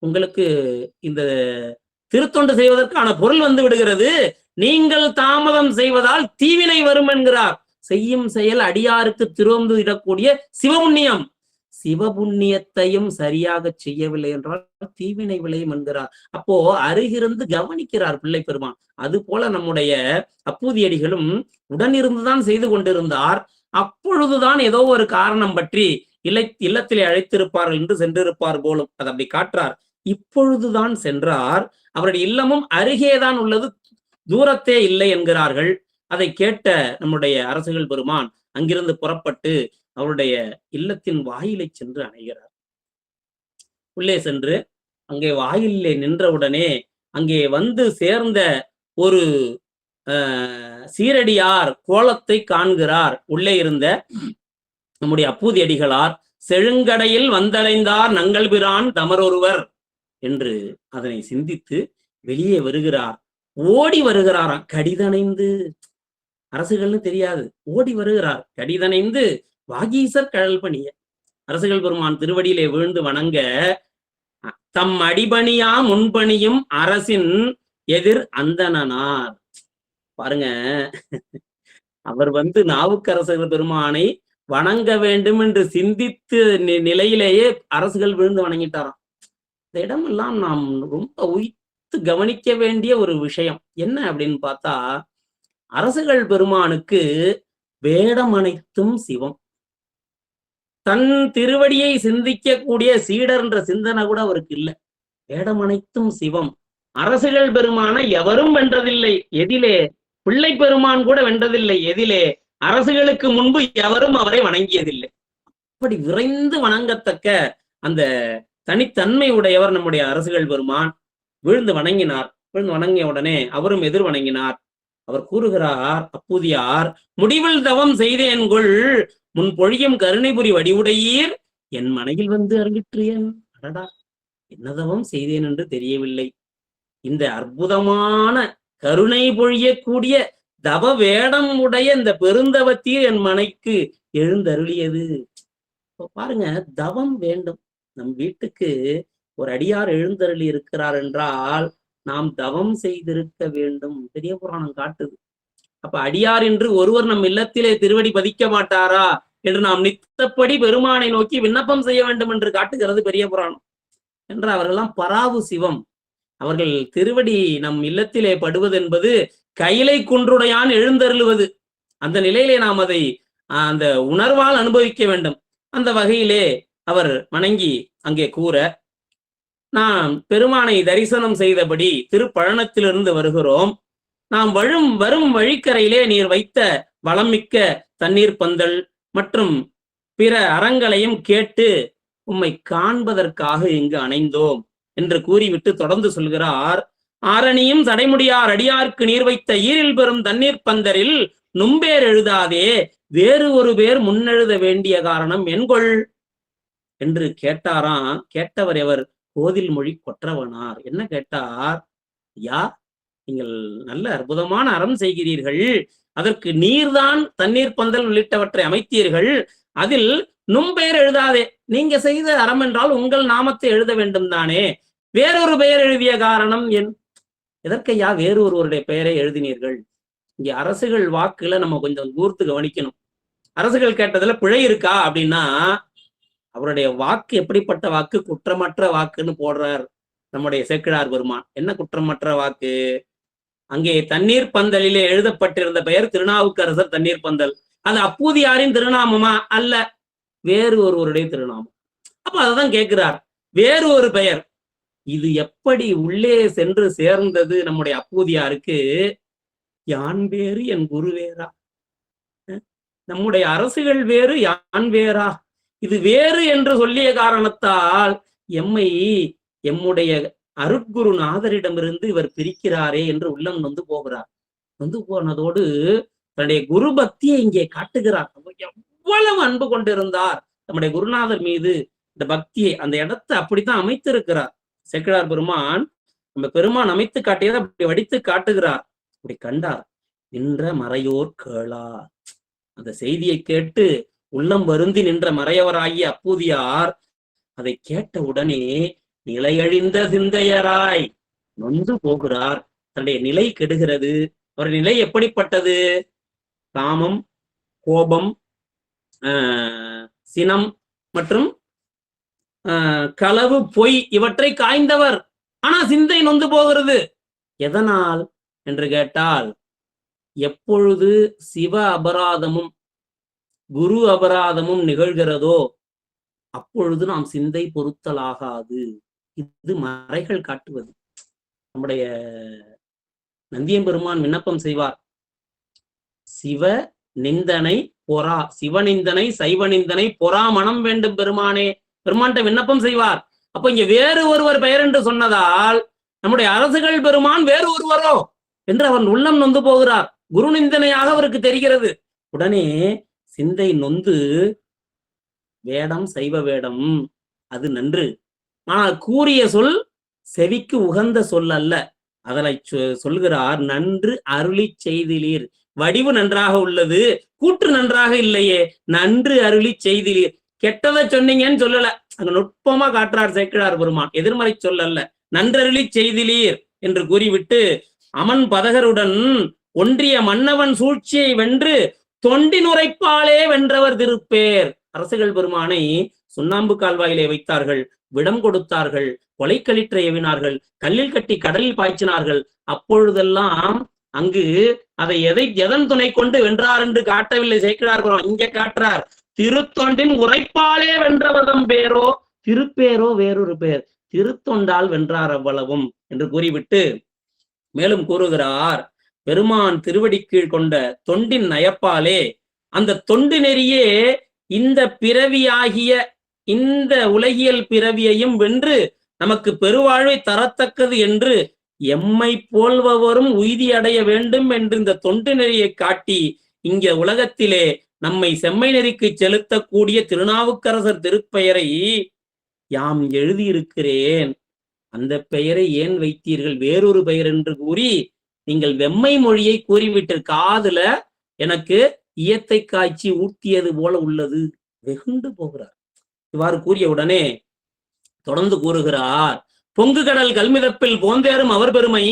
Speaker 1: உங்களுக்கு இந்த திருத்தொண்டு செய்வதற்கான பொருள் வந்து விடுகிறது, நீங்கள் தாமதம் செய்வதால் தீவினை வரும் என்கிறார். செய்யும் செயல் அடியாருக்கு திருவந்து இடக்கூடிய சிவபுண்ணியம். சிவபுண்ணியத்தையும் சரியாக செய்யவில்லை என்றால் தீவினை விளையும் என்கிறார். அப்போ அருகிருந்து கவனிக்கிறார் பிள்ளை பெருமான். அது போல நம்முடைய அப்பூதியடிகளும் உடனிருந்துதான் செய்து கொண்டிருந்தார். அப்பொழுதுதான் ஏதோ ஒரு காரணம் பற்றி இல்லத்திலே அழைத்திருப்பார்கள் என்று சென்றிருப்பார் போலும். அது அப்படி காட்டுறார். இப்பொழுதுதான் சென்றார். அவருடைய இல்லமும் அருகேதான் உள்ளது, தூரத்தே இல்லை என்கிறார்கள். அதை கேட்ட நம்முடைய அரசுகள் பெருமான் அங்கிருந்து புறப்பட்டு அவருடைய இல்லத்தின் வாயிலை சென்று அணைகிறார். உள்ளே சென்று அங்கே வாயிலே நின்றவுடனே அங்கே வந்து சேர்ந்த ஒரு சீரடியார் கோலத்தை காண்கிறார். உள்ளே இருந்த நம்முடைய அப்பூதியடிகளார் செழுங்கடையில் வந்தடைந்தார் நங்கள் பிரான் தமரொருவர் என்று அதனை சிந்தித்து வெளியே வருகிறார். ஓடி வருகிறாராம். கடிதணைந்து, அரசுகள்னு தெரியாது, ஓடி வருகிறார். கடிதணைந்து வாகீசர் கழல் பணிய. அரசுகள் பெருமான் திருவடியிலே விழுந்து வணங்க தம் அடிபணியா முன்பணியும் அரசின் எதிர் அந்தனார். பாருங்க, அவர் வந்து நாவுக்கரசர் பெருமானை வணங்க வேண்டும் என்று சிந்தித்து நிலையிலேயே அரசுகள் விழுந்து வணங்கிட்டாராம். இந்த இடமெல்லாம் நாம் ரொம்ப உய்த்து கவனிக்க வேண்டிய ஒரு விஷயம் என்ன அப்படின்னு பார்த்தா, அரசுகள் பெருமானுக்கு வேடம் அனைத்தும் சிவம். தன் திருவடியை சிந்திக்கக்கூடிய சீடர்ன்ற சிந்தனை கூட அவருக்கு இல்லை. வேடம் அனைத்தும் சிவம். அரசுகள் பெருமான எவரும் வென்றதில்லை. எதிலே? பிள்ளை பெருமான் கூட வென்றதில்லை. எதிலே? அரசுகளுக்கு முன்பு எவரும் அவரை வணங்கியதில்லை. அப்படி விரைந்து வணங்கத்தக்க அந்த தனித்தன்மை உடையவர் நம்முடைய அரசுகள் பெருமான். விழுந்து வணங்கினார். விழுந்து வணங்கிய உடனே அவரும் எதிர் வணங்கினார். அவர் கூறுகிறார், அப்பூதியார், முடிவில் தவம் செய்தேன்கொள் முன் பொழியும் கருணைபுரி வடிவுடையீர் என் மனையில் வந்து அருளிற்றியன். அடடா, என்னதவம் செய்தேன் என்று தெரியவில்லை. இந்த அற்புதமான கருணை பொழியக்கூடிய தவ வேடம் உடைய இந்த பெருந்தவத்தீர் என் மனைக்கு எழுந்தருளியது. பாருங்க, தவம் வேண்டும். நம் வீட்டுக்கு ஒரு அடியார் எழுந்தருளி இருக்கிறார் என்றால் நாம் தவம் செய்திருக்க வேண்டும். பெரிய புராணம் காட்டுது. அப்ப அடியார் என்று ஒருவர் நம் இல்லத்திலே திருவடி பதிக்க மாட்டாரா என்று நாம் நித்தப்படி பெருமானை நோக்கி விண்ணப்பம் செய்ய வேண்டும் என்று காட்டுகிறது பெரிய புராணம். என்று அவர்கள்லாம் பராவு சிவம். அவர்கள் திருவடி நம் இல்லத்திலே படுவது என்பது கையிலை குன்றுடையான் எழுந்தருளுவது. அந்த நிலையிலே நாம் அதை அந்த உணர்வால் அனுபவிக்க வேண்டும். அந்த வகையிலே அவர் வணங்கி அங்கே கூற, நாம் பெருமானை தரிசனம் செய்தபடி திருப்பழனத்திலிருந்து வருகிறோம். நாம் வரும் வழிக்கரையிலே நீர் வைத்த வளமிக்க தண்ணீர் பந்தல் மற்றும் பிற அறங்களையும் கேட்டு உம்மை காண்பதற்காக இங்கு அணைந்தோம் என்று கூறிவிட்டு தொடர்ந்து சொல்கிறார், ஆரணியும் சடைமுடியார் அடியார்க்கு நீர் வைத்த ஈரில் பெறும் தண்ணீர் பந்தரில் நும்பேர் எழுதாதே வேறு ஒரு பேர் முன்னெழுத வேண்டிய காரணம் என்கொள் என்று கேட்டாராம். கேட்டவர் எவர்? கோதில் மொழி கொற்றவனார். என்ன கேட்டார்? யா, நீங்கள் நல்ல அற்புதமான அறம் செய்கிறீர்கள், அதற்கு நீர்தான் தண்ணீர் பந்தல் உள்ளிட்டவற்றை அமைத்தீர்கள், அதில் நும்பெயர் எழுதாதே. நீங்க செய்த அறம் என்றால் உங்கள் நாமத்தை எழுத வேண்டும் தானே, வேறொரு பெயர் எழுதிய காரணம் எதற்கையா வேறு ஒருவருடைய பெயரை எழுதினீர்கள்? இங்க அரசுகள் வாக்குல நம்ம கொஞ்சம் கூர்த்து கவனிக்கணும். அரசுகள் கேட்டதுல பிழை இருக்கா அப்படின்னா, அவருடைய வாக்கு எப்படிப்பட்ட வாக்கு? குற்றமற்ற வாக்குன்னு போடுறார் நம்முடைய சேக்கிழார் பெருமான். என்ன குற்றமற்ற வாக்கு? அங்கே தண்ணீர் பந்தலிலே எழுதப்பட்டிருந்த பெயர் திருநாவுக்கரசர் தண்ணீர் பந்தல். அது அப்பூதியாரின் திருநாமமா? அல்ல, வேறு ஒருவருடைய திருநாமம். அப்ப அததான் கேட்கிறார், வேறு ஒரு பெயர். இது எப்படி உள்ளே சென்று சேர்ந்தது நம்முடைய அப்பூதியாருக்கு? யான் வேறு என் குரு வேறா? நம்முடைய அரசுகள் வேறு, யான் வேறா? இது வேறு என்று சொல்லிய காரணத்தால் எம்முடைய அருட்குருநாதரிடமிருந்து இவர் பிரிக்கிறாரே என்று உள்ளம் நொந்து போகிறார். நொந்து போனதோடு தன்னுடைய குரு பக்தியை இங்கே காட்டுகிறார். எவ்வளவு அன்பு கொண்டிருந்தார் நம்முடைய குருநாதர் மீது. இந்த பக்தியை, அந்த இடத்தை அப்படித்தான் அமைத்திருக்கிறார் சேக்கிழார் பெருமான். நம்ம பெருமான் அமைத்து காட்டியதை அப்படி வடித்து காட்டுகிறார். அப்படி கண்டார். நின்ற மறையோர் கேளா, அந்த செய்தியை கேட்டு உள்ளம் வருந்தி நின்ற மறையவராகிய அப்பூதியார் அதை கேட்ட உடனே நிலையழிந்த சிந்தையராய் நொந்து போகிறார். தன்னுடைய நிலை கெடுகிறது. அவர் நிலை எப்படிப்பட்டது? காமம், கோபம், சினம் மற்றும் களவு, பொய் இவற்றை காய்ந்தவர். ஆனா சிந்தை நொந்து போகிறது. எதனால் என்று கேட்டால், எப்பொழுது சிவ அபராதமும் குரு அபராதமும் நிகழ்கிறதோ அப்பொழுது நாம் சிந்தை பொருத்தலாகாது. இது மறைகள் காட்டுவது. நம்முடைய நந்தியம்பெருமான் விண்ணப்பம் செய்வார், சிவ நிந்தனை பொறா, சிவநிந்தனை சைவ நிந்தனை பொறா மனம் வேண்டும் பெருமானே. பெருமான்கிட்ட விண்ணப்பம் செய்வார். அப்ப இங்க வேறு ஒருவர் பெயர் என்று சொன்னதால் நம்முடைய அரசுகள் பெருமான் வேறு ஒருவரோ என்று அவன் உள்ளம் நொந்து போகிறார். குரு நிந்தனையாக அவருக்கு தெரிகிறது. உடனே சிந்தை நொந்து, வேடம் சைவ வேடம் அது நன்று, ஆனால் கூறிய சொல் செவிக்கு உகந்த சொல் அல்ல. அதனை சொல்கிறார், நன்று அருளி செய்திலீர். வடிவு நன்றாக உள்ளது, கூற்று நன்றாக இல்லையே. நன்று அருளி செய்திலீர். கெட்டதை சொன்னீங்கன்னு சொல்லல, அங்க நுட்பமா காட்டுறார் சேக்கிழார் பெருமான். எதிர்மறை சொல்லல்ல, நன்றருளி செய்திலீர் என்று கூறிவிட்டு, அமன் பதகருடன் ஒன்றிய மன்னவன் சூழ்ச்சியை வென்று தொண்டின் உரைப்பாலே வென்றவர் திருப்பேர். அரசுகள் பெருமானை சுண்ணாம்பு கால்வாயிலே வைத்தார்கள், விடம் கொடுத்தார்கள், கொலைக்களிற்றை ஏவினார்கள், கல்லில் கட்டி கடலில் பாய்ச்சினார்கள். அப்பொழுதெல்லாம் அங்கு அதை எதன் துணை கொண்டு வென்றார் என்று காட்டவில்லை சேக்கிழார் பெருமான். இங்க காட்டுறார், திருத்தொண்டின் உரைப்பாலே வென்றவதம் பேரோ, திருப்பேரோ வேறொரு பேர், திருத்தொண்டால் வென்றார் அவ்வளவும் என்று கூறிவிட்டு மேலும் கூறுகிறார், பெருமான் திருவடி கீழ் கொண்ட தொண்டின் நயப்பாலே அந்த தொண்டு நெறியே இந்த பிறவியாகிய இந்த உலகியல் பிறவியையும் வென்று நமக்கு பெருவாழ்வை தரத்தக்கது என்று எம்மை போல்பவரும் உய்தி அடைய வேண்டும் என்று இந்த தொண்டு நெறியை காட்டி இங்க உலகத்திலே நம்மை செம்மை நெறிக்கு செலுத்தக்கூடிய திருநாவுக்கரசர் திருப்பெயரை யாம் எழுதியிருக்கிறேன். அந்த பெயரை ஏன் வைத்தீர்கள், வேறொரு பெயர் என்று கூறி நீங்கள் வெம்மை மொழியை கூறிவிட்டு காதுல எனக்கு ஈயத்தை காய்ச்சி ஊட்டியது போல உள்ளது, வெகுண்டு போகிறார். இவ்வாறு கூறிய உடனே தொடர்ந்து கூறுகிறார், பொங்கு கடல் கல்மிதப்பில் போந்தேறும் அவர் பெருமை.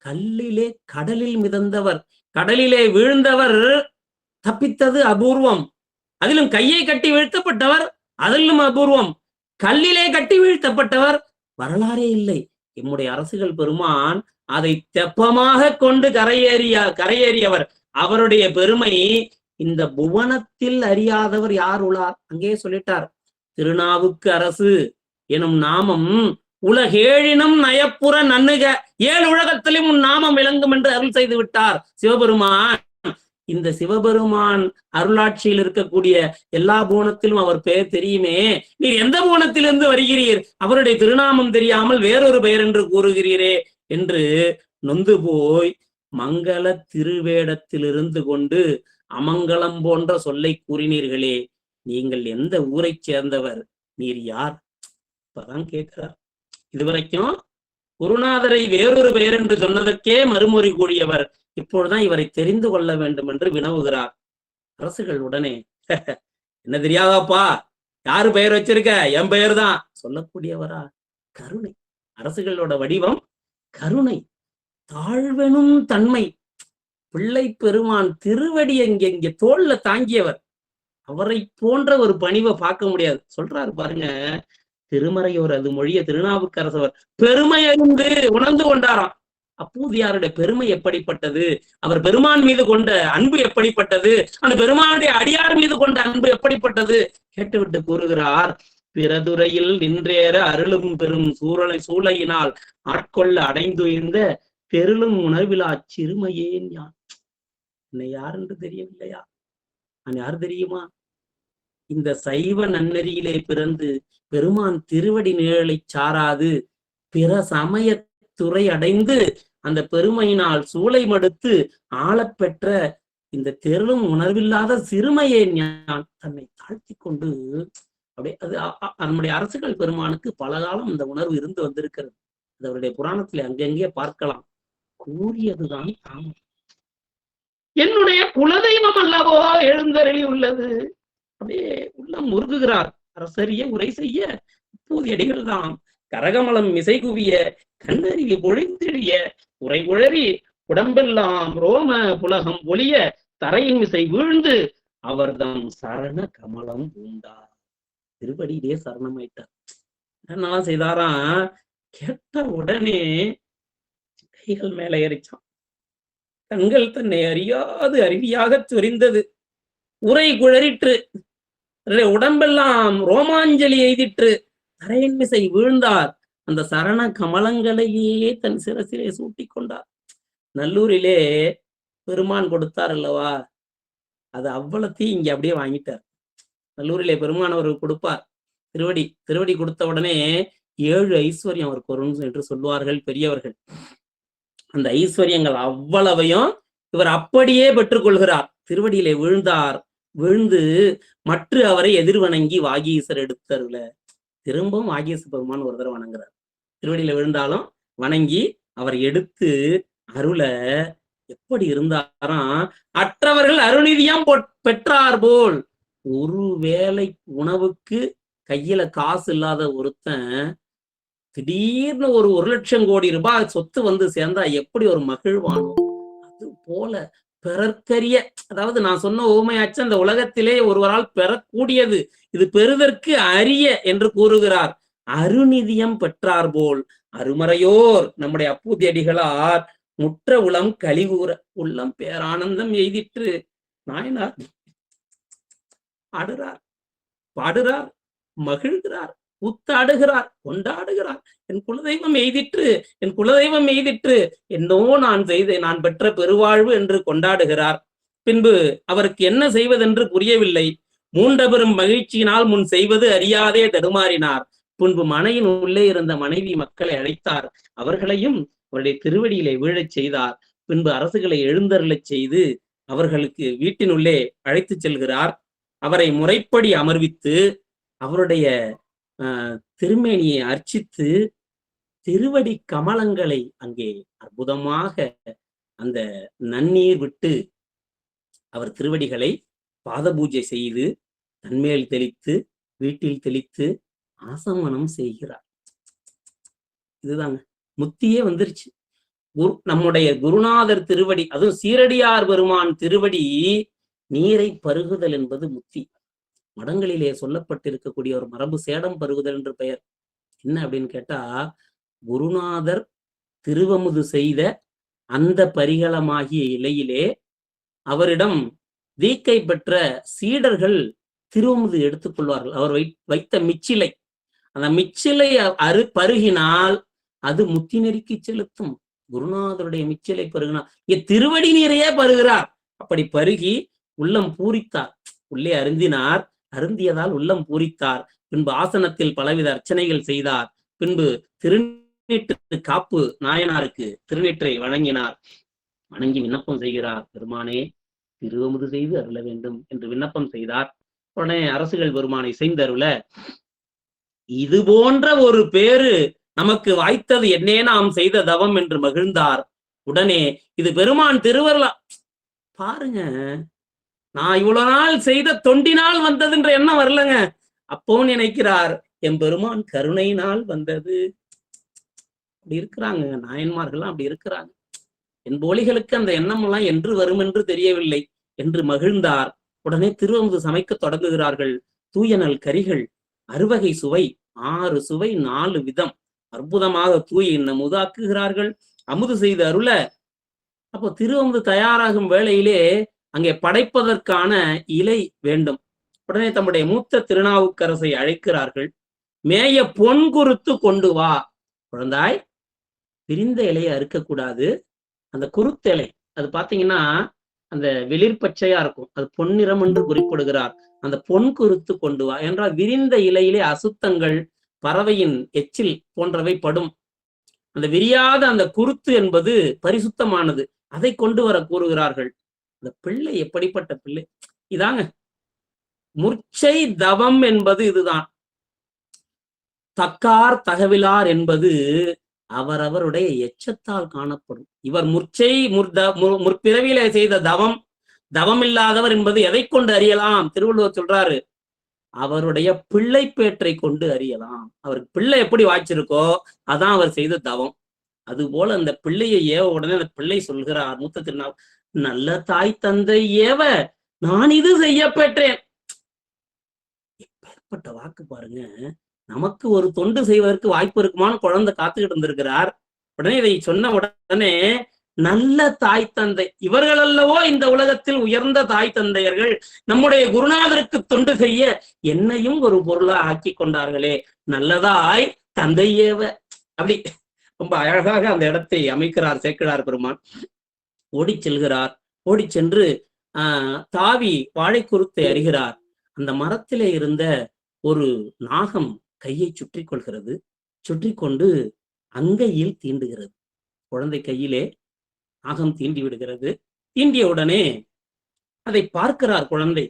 Speaker 1: கல்லிலே கடலில் மிதந்தவர், கடலிலே வீழ்ந்தவர் தப்பித்தது அபூர்வம், அதிலும் கையை கட்டி வீழ்த்தப்பட்டவர் அதிலும் அபூர்வம், கல்லிலே கட்டி வீழ்த்தப்பட்டவர் வரலாறே இல்லை. எம்முடைய அரசுகள் பெருமான் அதை தெப்பமாக கொண்டு கரையேறியவர். அவருடைய பெருமை இந்த புவனத்தில் அறியாதவர் யார் உளார்? அங்கே சொல்லிட்டார், திருநாவுக்கு அரசு எனும் நாமம் உலகேழினும் நயப்புற நன்னுக, 7 உலகத்திலும் உன் நாமம் விளங்கும் என்று அருள் செய்து விட்டார் சிவபெருமான். இந்த சிவபெருமான் அருளாட்சியில் இருக்கக்கூடிய எல்லா புவனத்திலும் அவர் பெயர் தெரியுமே, நீர் எந்த புவனத்திலிருந்து வருகிறீர், அவருடைய திருநாமம் தெரியாமல் வேறொரு பெயர் என்று கூறுகிறீரே என்று நொந்து போய் மங்கள திருவேடத்தில் இருந்து கொண்டு அமங்கலம் போன்ற சொல்லை கூறினீர்களே, நீங்கள் எந்த ஊரை சேர்ந்தவர், நீர் யார்? இப்பதான் கேட்கிறார். இதுவரைக்கும் குருநாதரை வேறொரு பெயர் என்று சொன்னதற்கே மறுமொழி கூடியவர் இப்பொழுதுதான் இவரை தெரிந்து கொள்ள வேண்டும் என்று வினவுகிறார். அரசுகள் உடனே என்ன தெரியாதாப்பா, யாரு பெயர் வச்சிருக்க, என் பெயர் தான் சொல்லக்கூடியவரா? கருணை. அரசுகளோட வடிவம் கருணை, தாழ்வெனும் தன்மை. பிள்ளை பெருமான் திருவடி இங்க தோல்ல தாங்கியவர், அவரை போன்ற ஒரு பணிவை பார்க்க முடியாது. சொல்றாரு பாருங்க திருமறையோர் அது மொழிய திருநாவுக்கரசவர் பெருமை அறிந்து உணர்ந்து கொண்டாராம். அப்பூதியாருடைய பெருமை எப்படிப்பட்டது, அவர் பெருமான் மீது கொண்ட அன்பு எப்படிப்பட்டது, அந்த பெருமானுடைய அடியார் மீது கொண்ட அன்பு எப்படிப்பட்டது கேட்டுவிட்டு கூறுகிறார், பிறதுரையில் நின்றேற அருளும் பெரும் சூளையினால் ஆட்கொள்ள அடைந்துயர்ந்த பெருளும் உணர்விலா சிறுமையேன் யான். என்னை யார் என்று தெரியவில்லையா? நான் யார் தெரியுமா? இந்த சைவ நன்னெறியிலே பிறந்து பெருமான் திருவடி நிழலை சாராது பிற சமய துறை அடைந்து அந்த பெருமையினால் சூளை மடுத்து ஆளப்பெற்ற இந்த தெருளும் உணர்வில்லாத சிறுமையை ஞான் தன்னை தாழ்த்தி கொண்டு அப்படியே அது நம்முடைய அரசுகள் பெருமானுக்கு பல காலம் இந்த உணர்வு இருந்து வந்திருக்கிறது. அது அவருடைய புராணத்திலே அங்கங்கே பார்க்கலாம். கூறியதுதான் தாமம். என்னுடைய குலதெய்வம் அல்லவோ எழுந்தருளி உள்ளது. அப்படியே உள்ளம் முருகுகிறார். அரசரிய உரை செய்ய பூதியடிகள் தாம் கரகமலம் மிசை குவிய கண்ணறிவி பொழிந்திழிய உரை உழறி உடம்பெல்லாம் ரோம புலகம் ஒளிய தரையின் மிசை வீழ்ந்து அவர்தம் சரண கமலம் பூண்டார். திருப்படியிலே சரணமாயிட்டார். என்னெல்லாம் செய்தாராம், கேட்ட உடனே கைகள் மேல ஏறிச்சான், கண்கள் தன்னை அறியாது அருவியாக சொரிந்தது, உரை குழறிற்று, உடம்பெல்லாம் ரோமாஞ்சலி எய்திற்று, தரையின் மிசை வீழ்ந்தார். அந்த சரண கமலங்களையே தன் சிரசிலே சூட்டி கொண்டார். நல்லூரிலே பெருமான் கொடுத்தார் அல்லவா, அது அவ்வளத்தையும் இங்க அப்படியே வாங்கிட்டார். நல்லூரிலே பெருமான் அவருக்கு கொடுப்பார் திருவடி கொடுத்த உடனே 7 ஐஸ்வர்யம் அவருக்கு வரும் என்று சொல்லுவார்கள் பெரியவர்கள். அந்த ஐஸ்வர்யங்கள் அவ்வளவையும் இவர் அப்படியே பெற்றுக்கொள்கிறார். திருவடியிலே விழுந்து மற்ற அவரை எதிர்வணங்கி வாகீசர் எடுத்தருள. திரும்பவும் வாகீச பெருமான் ஒரு தடவை வணங்குறார். திருவடியில விழுந்தாலும் வணங்கி அவர் எடுத்து அருள எப்படி இருந்தாராம், அற்றவர்கள் அருணிதியம் பெற்றார் போல். ஒரு வேளை உணவுக்கு கையில காசு இல்லாத ஒருத்தன் திடீர்னு ஒரு 1,00,000 கோடி ரூபாய் சொத்து வந்து சேர்ந்தா எப்படி ஒரு மகிழ்வானோ, அது போல பெறற்கரிய, அதாவது நான் சொன்ன ஓமையாச்சு அந்த உலகத்திலே ஒருவரால் பெறக்கூடியது, இது பெறுதற்கு அரிய என்று கூறுகிறார். அருநிதியம் பெற்றார் போல் அருமறையோர் நம்முடைய அப்பூதியடிகளார் முற்ற உளம் கலிகூற உள்ளம் பேரானந்தம் எய்திற்று. நாயனார் ஆடுறார், பாடுறார், மகிழ்கிறார், கூத்தாடுகிறார், கொண்டாடுகிறார். என் குலதெய்வம் எய்திற்று, என்னோ நான் பெற்ற பெருவாழ்வு என்று கொண்டாடுகிறார். பின்பு அவருக்கு என்ன செய்வதென்று புரியவில்லை. மூண்ட பெரும் மகிழ்ச்சியினால் முன் செய்வது அறியாதே தடுமாறினார். பின்பு மனையின் உள்ளே இருந்த மனைவி மக்களை அழைத்தார். அவர்களையும் அவருடைய திருவடியிலே வீழச் செய்தார். பின்பு அரசுகளை எழுந்தருளச் செய்து அவர்களுக்கு வீட்டினுள்ளே அழைத்து செல்கிறார். அவரை முறைப்படி அமர்வித்து அவருடைய திருமேனியை அர்ச்சித்து திருவடி கமலங்களை அங்கே அற்புதமாக அந்த நன்னீர் விட்டு அவர் திருவடிகளை பாத பூஜை செய்து தன்மேல் தெளித்து வீட்டில் தெளித்து ஆசமனம் செய்கிறார். இதுதாங்க முத்தியே வந்துருச்சு. நம்முடைய குருநாதர் திருவடி, அதுவும் சீரடியார் பெருமான் திருவடி நீரை பருகுதல் என்பது முத்தி. மடங்களிலே சொல்லப்பட்டிருக்கக்கூடிய ஒரு மரபு சேடம் பருகுதல் என்று பெயர். என்ன அப்படின்னு கேட்டா, குருநாதர் திருவமுது செய்த அந்த பரிகளமாகிய இலையிலே அவரிடம் தீக்கை பெற்ற சீடர்கள் திருவமுது எடுத்துக்கொள்வார்கள். அவர் வைத்த மிச்சிலை, அந்த மிச்சிலை பருகினால் அது முத்தி நெறிக்கு செலுத்தும். குருநாதருடைய மிச்சிலை பருகினார், திருவடி நீரையே பருகிறார். அப்படி பருகி உள்ளம் பூரித்தார். உள்ளே அருந்தினார், அருந்தியதால் உள்ளம் பூரித்தார். பின்பு ஆசனத்தில் பலவித அர்ச்சனைகள் செய்தார். பின்பு திருநீற்று காப்பு நாயனாருக்கு திருநீற்றை வழங்கினார். வணங்கி விண்ணப்பம் செய்கிறார், பெருமானே திருவமுது செய்து அருள வேண்டும் என்று விண்ணப்பம் செய்தார். உடனே அரசுகள் பெருமானை செய்தருள, இது போன்ற ஒரு பேரு நமக்கு வாய்த்தது என்னே நாம் செய்த தவம் என்று மகிழ்ந்தார். உடனே இது பெருமான் திருவருளா பாருங்க, நான் இவ்வளவு நாள் செய்த தொண்டினால் வந்ததுன்ற எண்ணம் வரலங்க. அப்பவும் நினைக்கிறார், என் பெருமான் கருணையினால் வந்தது. அப்படி இருக்கிறாங்க நாயன்மார்கள்லாம், அப்படி இருக்கிறாங்க. என் போலிகளுக்கு அந்த எண்ணம் எல்லாம் என்று வரும் என்று தெரியவில்லை என்று மகிழ்ந்தார். உடனே திருவமுது சமைக்க தொடங்குகிறார்கள். தூயனல் கரிகள், அறுவகை சுவை, 6 சுவை 4 விதம் அற்புதமாக தூய முதாக்குகிறார்கள். அமுது செய்து அருள, அப்போ திருவமுது தயாராகும் வேளையிலே அங்கே படைப்பதற்கான இலை வேண்டும். உடனே தம்முடைய மூத்த திருநாவுக்கரசை அழைக்கிறார்கள். மேய பொன் குருத்து கொண்டு வா. குழந்தாய், பிரிந்த இலையை அறுக்கக்கூடாது. அந்த குருத்து இலை அது பாத்தீங்கன்னா அந்த வெளிர் பச்சையா இருக்கும், அது பொன்னிறம் என்று குறிப்பிடுகிறார். அந்த பொன் குருத்து கொண்டு வா என்றால் விரிந்த இலையிலே அசுத்தங்கள், பறவையின் எச்சில் போன்றவை படும். அந்த விரியாத அந்த குருத்து என்பது பரிசுத்தமானது, அதை கொண்டு வர கூறுகிறார்கள். அந்த பிள்ளை எப்படிப்பட்ட பிள்ளை இதாங்க. முர்ச்சை தவம் என்பது இதுதான். தக்கார் தகவிலார் என்பது அவரவருடைய எச்சத்தால் காணப்படும். இவர் முர்ச்சை முற்பிறவியிலே செய்த தவம், தவம் இல்லாதவர் என்பது எதை கொண்டு அறியலாம்? திருவள்ளுவர் சொல்றாரு, அவருடைய பிள்ளை பேற்றை கொண்டு அறியலாம். அவருக்கு பிள்ளை எப்படி வாய்ச்சிருக்கோ அதான் அவர் செய்த தவம். அது போல அந்த பிள்ளையை ஏவ உடனே அந்த பிள்ளை சொல்கிறார், மூத்த திருநாள், நல்ல தாய் தந்தை ஏவ நான் இது செய்ய பெற்றேன். எப்பேற்பட்ட வாக்கு பாருங்க. நமக்கு ஒரு தொண்டு செய்வதற்கு வாய்ப்பு இருக்குமான்னு குழந்தை காத்துக்கிட்டு இருந்திருக்கிறார். உடனே இதை சொன்ன உடனே நல்ல தாய் தந்தை, இவர்கள் அல்லவோ இந்த உலகத்தில் உயர்ந்த தாய் தந்தையர்கள், நம்முடைய குருநாதருக்கு தொண்டு செய்ய என்னையும் ஒரு பொருளா ஆக்கி கொண்டார்களே, நல்லதாய் தந்தையேவ. அப்படி ரொம்ப அழகாக அந்த இடத்தை அமைக்கிறார் சேக்கிழார் பெருமான். ஓடி செல்கிறார். ஓடி சென்று தாவி வாழைக்குருத்தை அறிகிறார். அந்த மரத்திலே இருந்த ஒரு நாகம் கையை சுற்றி கொள்கிறது. சுற்றி கொண்டு அங்கையில் தீண்டுகிறது. குழந்தை கையிலே நாகம் தீண்டி விடுகிறது. தீண்டிய உடனே அதை பார்க்கிறார் குழந்தை.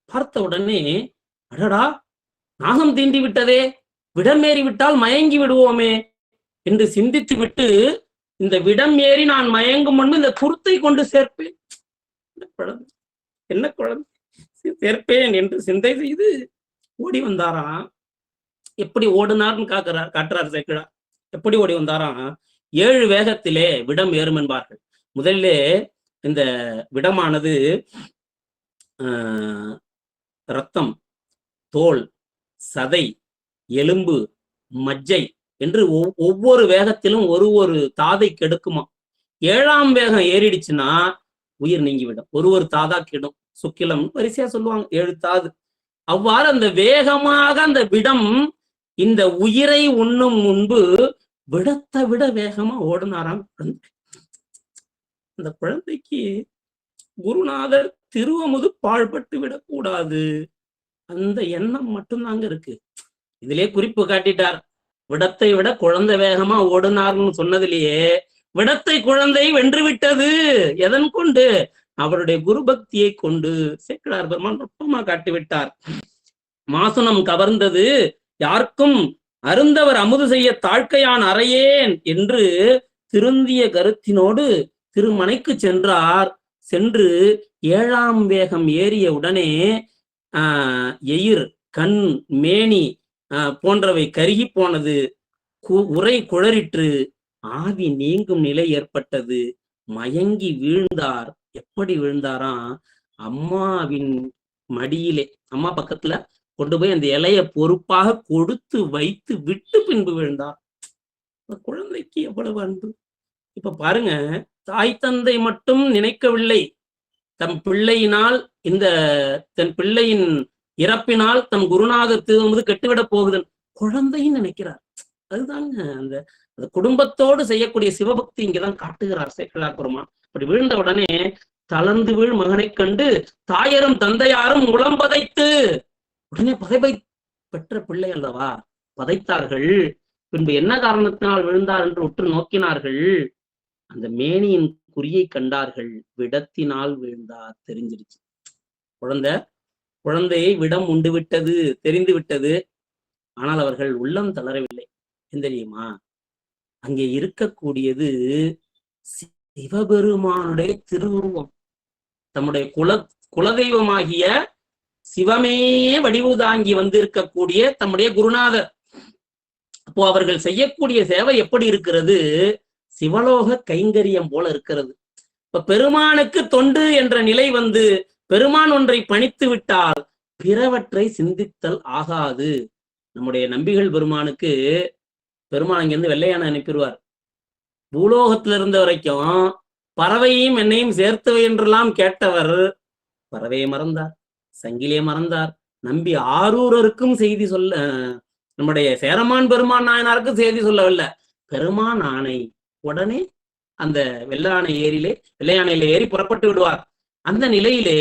Speaker 1: பார்த்த உடனே, அடடா, நாகம் தீண்டி விட்டதே, விடம் ஏறி விட்டால் மயங்கி விடுவோமே என்று சிந்தித்து விட்டு, இந்த விடம் ஏறி நான் மயங்கும் முன்பு இந்த குருத்தை கொண்டு சேர்ப்பேன், என்ன குழந்தை சேர்ப்பேன் என்று சிந்தை செய்து ஓடி வந்தாராம். எப்படி ஓடினார்னு காட்டுறார் சேக்கிழார். எப்படி ஓடி வந்தாராம்? 7 வேகத்திலே விடம் ஏறும் என்பார்கள். முதலிலே இந்த விடமானது இரத்தம், தோல், சதை, எலும்பு, மஜ்ஜை என்று ஒவ்வொரு வேகத்திலும் ஒரு தாதை கெடுக்குமா. 7ஆம் வேகம் ஏறிடுச்சுன்னா உயிர் நீங்கிவிடும். ஒரு தாதா கெடும். சுக்கிலம் வரிசையா சொல்லுவாங்க, 7 தாது. அவ்வாறு அந்த வேகமாக அந்த விடம் இந்த உயிரை உண்ணும் முன்பு விடத்தை விட வேகமா ஓடினாராம் குழந்தை. அந்த குழந்தைக்கு குருநாதர் திருவமுது பாழ்பட்டு விடக்கூடாது, அந்த எண்ணம் மட்டும்தாங்க இருக்கு. இதிலே குறிப்பு காட்டிட்டார். விடத்தை விட குழந்தை வேகமா ஓடுனார்னு சொன்னதிலேயே விடத்தை குழந்தை வென்று விட்டது. எதன் கொண்டு? அவருடைய குரு பக்தியை கொண்டு. சேக்கிழார் பெருமான் நுட்பமா காட்டிவிட்டார். மாசுனம் கவர்ந்தது யாருக்கும் அருந்தவர் அமுது செய்ய தாழ்க்கையான் அறையேன் என்று திருந்திய கருத்தினோடு திருமனைக்கு சென்றார். சென்று 7ஆம் வேகம் ஏறிய உடனே எயிர், கண், மேனி போன்றவை கருகி போனது. உரை குளறிற்று. ஆவி நீங்கும் நிலை ஏற்பட்டது. மயங்கி வீழ்ந்தார். எப்படி வீழ்ந்தாராம்? அம்மாவின் மடியிலே, அம்மா பக்கத்துல கொண்டு போய் அந்த இலைய பொறுப்பாக கொடுத்து வைத்து விட்டு பின்பு விழுந்தார். குழந்தைக்கு எவ்வளவு அன்பு! இப்ப பாருங்க, தாய் தந்தை மட்டும் நினைக்கவில்லை, தம் பிள்ளையினால், தன் பிள்ளையின் இறப்பினால் தம் குருநாதர் திரும்புவது கெட்டுவிட போகுது குழந்தைன்னு நினைக்கிறார். அதுதாங்க அந்த குடும்பத்தோடு செய்யக்கூடிய சிவபக்தி இங்கதான் காட்டுகிறார் சேக்கிழார் பெருமான். அப்படி வீழ்ந்த உடனே தளர்ந்து வீழ் மகனை கண்டு தாயரும் தந்தையாரும் உளம் பதைத்து, உடனே பதைப்பை பெற்ற பிள்ளை அல்லவா, பதைத்தார்கள். பின்பு என்ன காரணத்தினால் விழுந்தார் என்று உற்று நோக்கினார்கள். அந்த மேனியின் குறியை கண்டார்கள். விடத்தினால் விழுந்தார் தெரிஞ்சிருச்சு. குழந்தையை விடம் உண்டு விட்டது, தெரிந்து விட்டது. ஆனால் அவர்கள் உள்ளம் தளரவில்லை. தெரியுமா? அங்கே இருக்கக்கூடியது சிவபெருமானுடைய திருவுருவம். தம்முடைய குலதெய்வமாகிய சிவமே வடிவு தாங்கி வந்திருக்கக்கூடிய தம்முடைய குருநாதர். அப்போ அவர்கள் செய்யக்கூடிய சேவை எப்படி இருக்கிறது? சிவலோக கைங்கரியம் போல இருக்கிறது. இப்ப பெருமானுக்கு தொண்டு என்ற நிலை வந்து பெருமான் ஒன்றை பணித்து விட்டால் பிறவற்றை சிந்தித்தல் ஆகாது. நம்முடைய நம்பிகள் பெருமானுக்கு பெருமான் அங்கிருந்து வெள்ளையான அனுப்பிடுவார். பூலோகத்துல இருந்த வரைக்கும் பறவையும் என்னையும் சேர்த்தவை என்றெல்லாம் கேட்டவர் பறவையை மறந்தார், சங்கிலியை மறந்தார். நம்பி ஆரூரருக்கும் செய்தி சொல்ல, நம்முடைய சேரமான் பெருமான் நாயனாருக்கும் செய்தி சொல்லவில்லை. பெருமான் ஆணை உடனே அந்த வெள்ளையானையில ஏறி புறப்பட்டு விடுவார். அந்த நிலையிலே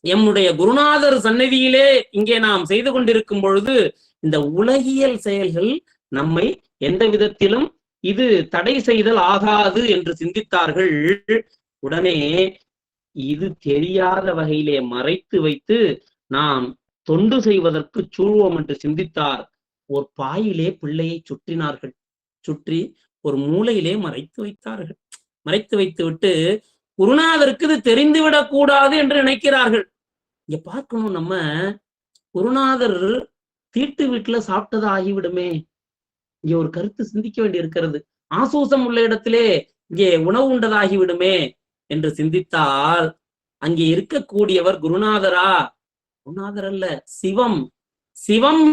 Speaker 1: எம்முடைய குருநாதர் சன்னதியிலே இங்கே நாம் செய்து கொண்டிருக்கும் பொழுது இந்த உலகியல் செயல்கள் நம்மை எந்த விதத்திலும் இது தடை செய்தல் ஆகாது என்று சிந்தித்தார்கள். உடனே இது தெரியாத வகையிலே மறைத்து வைத்து நாம் தொண்டு செய்வதற்கு சூழ்வோம் என்று சிந்தித்தார். ஒரு பாயிலே பிள்ளையை சுற்றினார்கள். சுற்றி ஒரு மூலையிலே மறைத்து வைத்தார்கள். மறைத்து வைத்து விட்டு குருநாதருக்கு இது தெரிந்துவிடக் கூடாது என்று நினைக்கிறார்கள். இங்க பார்க்கணும், நம்ம குருநாதர் தீட்டு வீட்டுல சாப்பிட்டதா ஆகிவிடுமே. இங்க ஒரு கருத்து சிந்திக்க வேண்டி இருக்கிறது. ஆசூசம் உள்ள இடத்திலே இங்கே உணவு உண்டதாகிவிடுமே என்று சிந்தித்தால் அங்கே இருக்கக்கூடியவர் குருநாதரா? குருநாதர் அல்ல, சிவம். சிவம்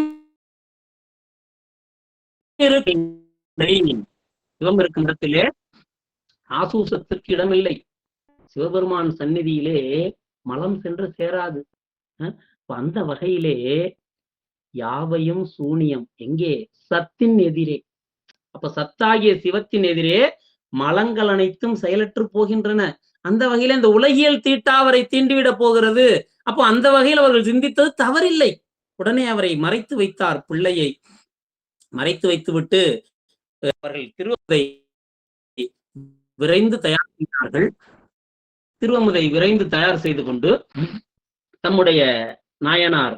Speaker 1: சிவம் இருக்கும் இடத்திலே ஆசூசத்திற்கு இடமில்லை. சிவபெருமான் சந்நிதியிலே மலம் சென்று சேராது. அந்த வகையிலே யாவையும் சூனியம் எங்கே? சத்தின் எதிரே. அப்ப சத்தாகிய சிவத்தின் எதிரே மலங்கள் அனைத்தும் செயலற்று போகின்றன. அந்த வகையில இந்த உலகியல் தீட்டா அவரை தீண்டிவிட போகிறது. அப்போ அந்த வகையில் அவர்கள் சிந்தித்தது தவறில்லை. உடனே அவரை மறைத்து வைத்தார். பிள்ளையை மறைத்து வைத்து விட்டு அவர்கள் திருவமுதை விரைந்து தயார் செய்தார்கள். திருவமுதை விரைந்து தயார் செய்து கொண்டு தம்முடைய நாயனார்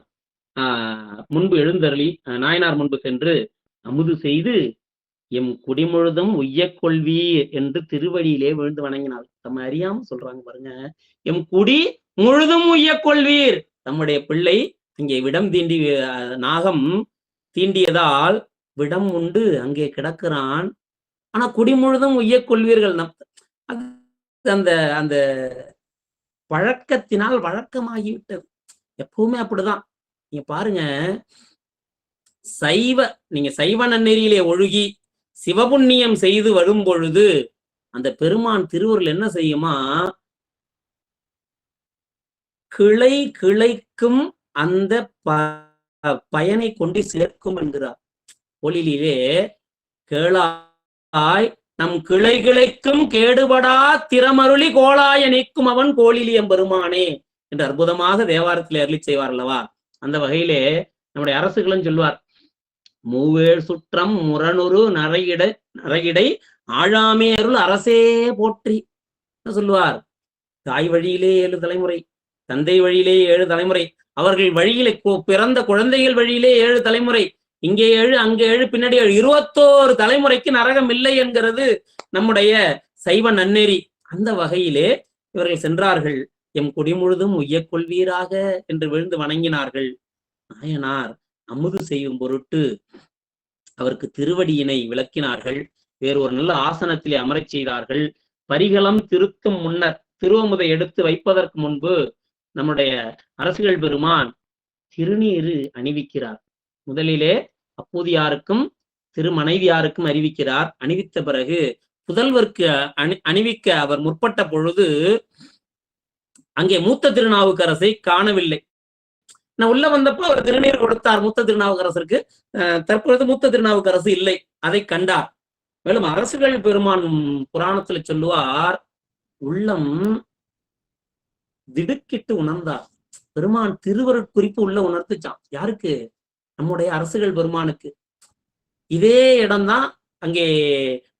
Speaker 1: முன்பு எழுந்தருளி, நாயனார் முன்பு சென்று அமுது செய்து எம் குடிமுழுதும் உய்யக் கொள்வீர் என்று திருவடியிலே விழுந்து வணங்கினார். நம்ம அறியாம சொல்றாங்க பாருங்க, எம் குடி முழுதும் உய்யக் கொள்வீர். நம்முடைய பிள்ளை அங்கே விடம் தீண்டி, நாகம் தீண்டியதால் விடம் உண்டு அங்கே கிடக்கிறான். ஆனா குடி முழுதும் உய்யக் கொள்வீர்கள். அந்த அந்த பழக்கத்தினால் வழக்கமாகிவிட்டது. எப்பவுமே அப்படிதான். நீங்க பாருங்க, நீங்க சைவ நன்னெறியிலே ஒழுகி சிவபுண்ணியம் செய்து வரும் பொழுது அந்த பெருமான் திருவருள் என்ன செய்யுமா? கிளை கிளைக்கும் அந்த பயனை கொண்டு சேர்க்கும் என்கிறார். ஒளியிலே கேளாய் நம் கிளை கிளைக்கும் கேடுபடா திறமருளி கோளாய நீக்கும் அவன் கோளிலியம் பெருமானே என்று அற்புதமாக தேவாரத்திலே அருளி செய்வார் அல்லவா? அந்த வகையிலே நம்முடைய அரசுகளும் சொல்லுவார், மூவேழ் சுற்றம் முரணுரு நரையிடை ஆழாமே அருள் அரசே போற்றி சொல்லுவார். தாய் வழியிலே 7 தலைமுறை, தந்தை வழியிலே 7 தலைமுறை, அவர்கள் வழியிலே பிறந்த குழந்தைகள் வழியிலே 7 தலைமுறை, இங்கே 7 அங்கே 7 பின்னாடி 7, 21 தலைமுறைக்கு நரகம் இல்லை என்கிறது நம்முடைய சைவ நன்னெறி. அந்த வகையிலே இவர்கள் சென்றார்கள். எம் குடி முழுதும் உய்யக் கொள்வீராக என்று விழுந்து வணங்கினார்கள். நாயனார் அமுது செய்யும் பொருட்டு அவருக்கு திருவடியினை விளக்கினார்கள். வேறு ஒரு நல்ல ஆசனத்திலே அமரச் செய்தார்கள். பரிகளம் திருத்தும் முன்னர், திருவமுதை எடுத்து வைப்பதற்கு முன்பு நம்முடைய அரசுகள் பெருமான் திருநீரு அணிவிக்கிறார். முதலிலே அப்பூதியாருக்கும் திருமனைவியாருக்கும் அறிவிக்கிறார். அணிவித்த பிறகு புதல்வருக்கு அணிவிக்க அவர் முற்பட்ட பொழுது அங்கே மூத்த திருநாவுக்கரசை காணவில்லை. நான் உள்ள வந்தப்போ அவர் திருநீர் கொடுத்தார் மூத்த திருநாவுக்கரசருக்கு. தற்பொழுது மூத்த திருநாவுக்கரசு இல்லை, அதை கண்டார். மேலும் அரசுகள் பெருமான் புராணத்துல சொல்லுவார், உள்ளம் திடுக்கிட்டு உணர்ந்தார். பெருமான் திருவருட்குறிப்பு உள்ள உணர்த்துச்சான். யாருக்கு? நம்முடைய அரசுகள் பெருமானுக்கு. இதே இடம்தான் அங்கே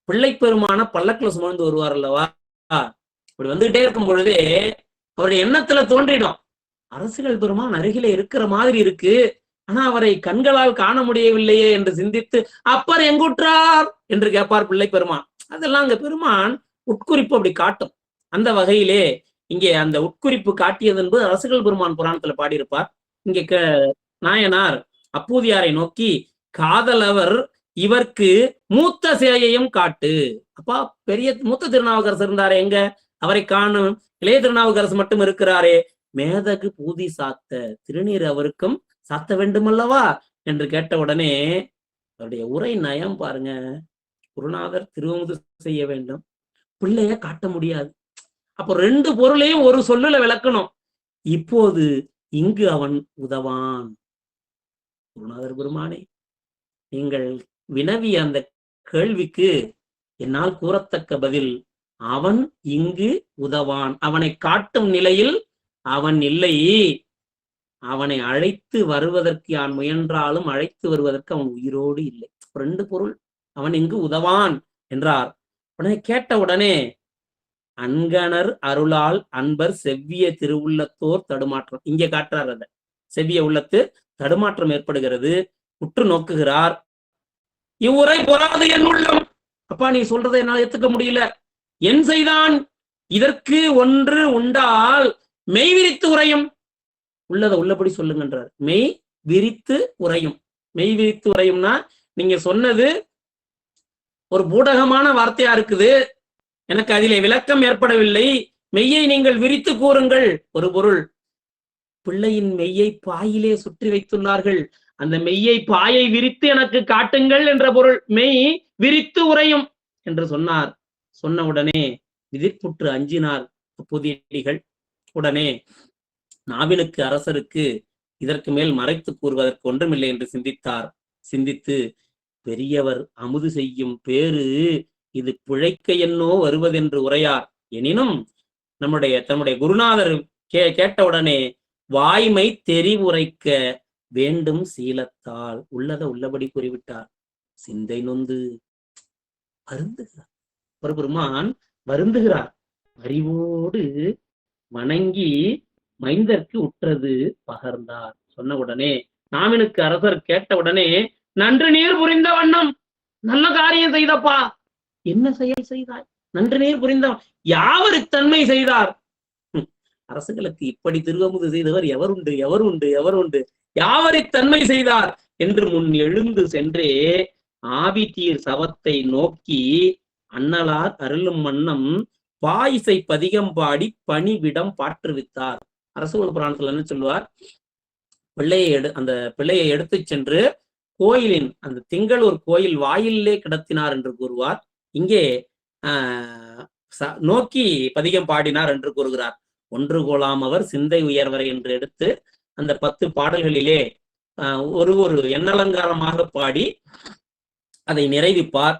Speaker 1: பிள்ளை பெருமான பல்லக்குல சுமந்து வருவார் அல்லவா? இப்படி வந்துகிட்டே இருக்கும் பொழுதே அவருடைய எண்ணத்துல தோன்றிடும், அரசுகள் பெருமான் அருகிலே இருக்கிற மாதிரி இருக்கு, ஆனா அவரை கண்களால் காண முடியவில்லையே என்று சிந்தித்து, அப்பர் எங்குற்றார் என்று கேட்பார் பிள்ளை பெருமான். அதெல்லாம் அங்க பெருமான் உட்குறிப்பு அப்படி காட்டும். அந்த வகையிலே இங்கே அந்த உட்குறிப்பு காட்டியது என்பது அரசுகள் பெருமான் புராணத்துல பாடியிருப்பார். இங்கே நாயனார் அப்பூதியாரை நோக்கி, காதலவர் இவர்க்கு மூத்த சேயையும் காட்டு. அப்பா, பெரிய மூத்த திருநாவுக்கரசு இருந்தாரே, எங்க அவரை காணும்? இளைய திருநாவுக்கரசு மட்டும் இருக்கிறாரே, மேதகு பூதி சாத்த திருநீர் அவருக்கும் சாத்த வேண்டும் அல்லவா என்று கேட்டவுடனே அவருடைய உரை நயம் பாருங்க. குருநாதர் திருவமுது செய்ய வேண்டும், பிள்ளைய காட்ட முடியாது. அப்போ 2 பொருளையும் ஒரு சொல்லுல விளக்கணும். இப்போது இங்கு அவன் உதவான். குருநாதர் பெருமானே, நீங்கள் வினவிய அந்த கேள்விக்கு என்னால் கூறத்தக்க பதில், அவன் இங்கு உதவான். அவனை காட்டும் நிலையில் அவன் இல்லை. அவனை அழைத்து வருவதற்கு யான் முயன்றாலும் அழைத்து வருவதற்கு அவன் உயிரோடு இல்லை. 2 பொருள். அவன் இங்கு உதவான் என்றார். உடனே கேட்ட உடனே, அன்கணர் அருளால் அன்பர் செவ்விய திருவுள்ளத்தோர் தடுமாற்றம். இங்கே காட்டுறார். அத செவ்விய உள்ளத்து தடுமாற்றம் ஏற்படுகிறது. உற்று நோக்குகிறார். இவ்வுரை பொறாது என் உள்ளம். அப்பா, நீ சொல்றதை என்னால் ஏத்துக்க முடியல. என் செய்தான் இதற்கு ஒன்று உண்டால் மெய் விரித்து உரையும். உள்ளதை உள்ளபடி சொல்லுங்கன்றார். மெய் விரித்து உரையும். மெய் விரித்து உரையும்னா, நீங்க சொன்னது ஒரு பூடகமான வார்த்தையா இருக்குது, எனக்கு அதிலே விளக்கம் ஏற்படவில்லை, மெய்யை நீங்கள் விரித்து கூறுங்கள். ஒரு பொருள். பிள்ளையின் மெய்யை பாயிலே சுற்றி வைத்துள்ளார்கள், அந்த மெய்யை பாயை விரித்து எனக்கு காட்டுங்கள் என்ற பொருள். மெய் விரித்து உரையும் என்று சொன்னார். சொன்ன உடனே விதிர்ப்புற்று அஞ்சினார் புதியடிகள். உடனே நாவினுக்கு அரசருக்கு இதற்கு மேல் மறைத்து கூறுவதற்கு ஒன்றுமில்லை என்று சிந்தித்தார். சிந்தித்து, பெரியவர் அமுது செய்யும் பேரு இது பிழைக்க என்னோ வருவதென்று உரையார். எனினும் தம்முடைய குருநாதர் கேட்டவுடனே வாய்மை தெரிவுரைக்க வேண்டும் சீலத்தால் உள்ளத உள்ளபடி கூறிவிட்டார். சிந்தை நொந்து வருந்துகிறார். பெருமான் வருந்துகிறார். அறிவோடு வணங்கி மைந்தற்கு உற்றது பகர்ந்தார். சொன்ன உடனே நாவினுக்கு அரசர் கேட்ட உடனே, நன்று நீர் புரிந்த வண்ணம், நல்ல காரியம் செய்தப்பா. என்ன செயல் செய்தாய்? நன்று நீர் புரிந்தவன். யாவர் இத்தன்மை செய்தார்? அரசுகளுக்கு இப்படி திருவமுது செய்தவர் எவர் உண்டு, எவர் உண்டு, எவர் உண்டு? யாவரை தன்மை செய்தார் என்று முன் எழுந்து சென்றே ஆவித்தீர் சவத்தை நோக்கி அண்ணலார் அருளும் வண்ணம் பாயிசை பதிகம் பாடி பணிவிடம் பாற்றுவித்தார். அரசுகள் புராணத்துல என்ன சொல்லுவார்? அந்த பிள்ளையை எடுத்து சென்று கோயிலின் அந்த திங்களூர் கோயில் வாயிலே கிடத்தினார் என்று கூறுவார். இங்கே நோக்கி பதிகம் பாடினார் என்று கூறுகிறார். ஒன்று கோலாம் அவர் சிந்தை உயர்வரை என்று எடுத்து அந்த 10 பாடல்களிலே ஒரு எண்ணலங்காரமாக பாடி அதை நிறைவிப்பார்.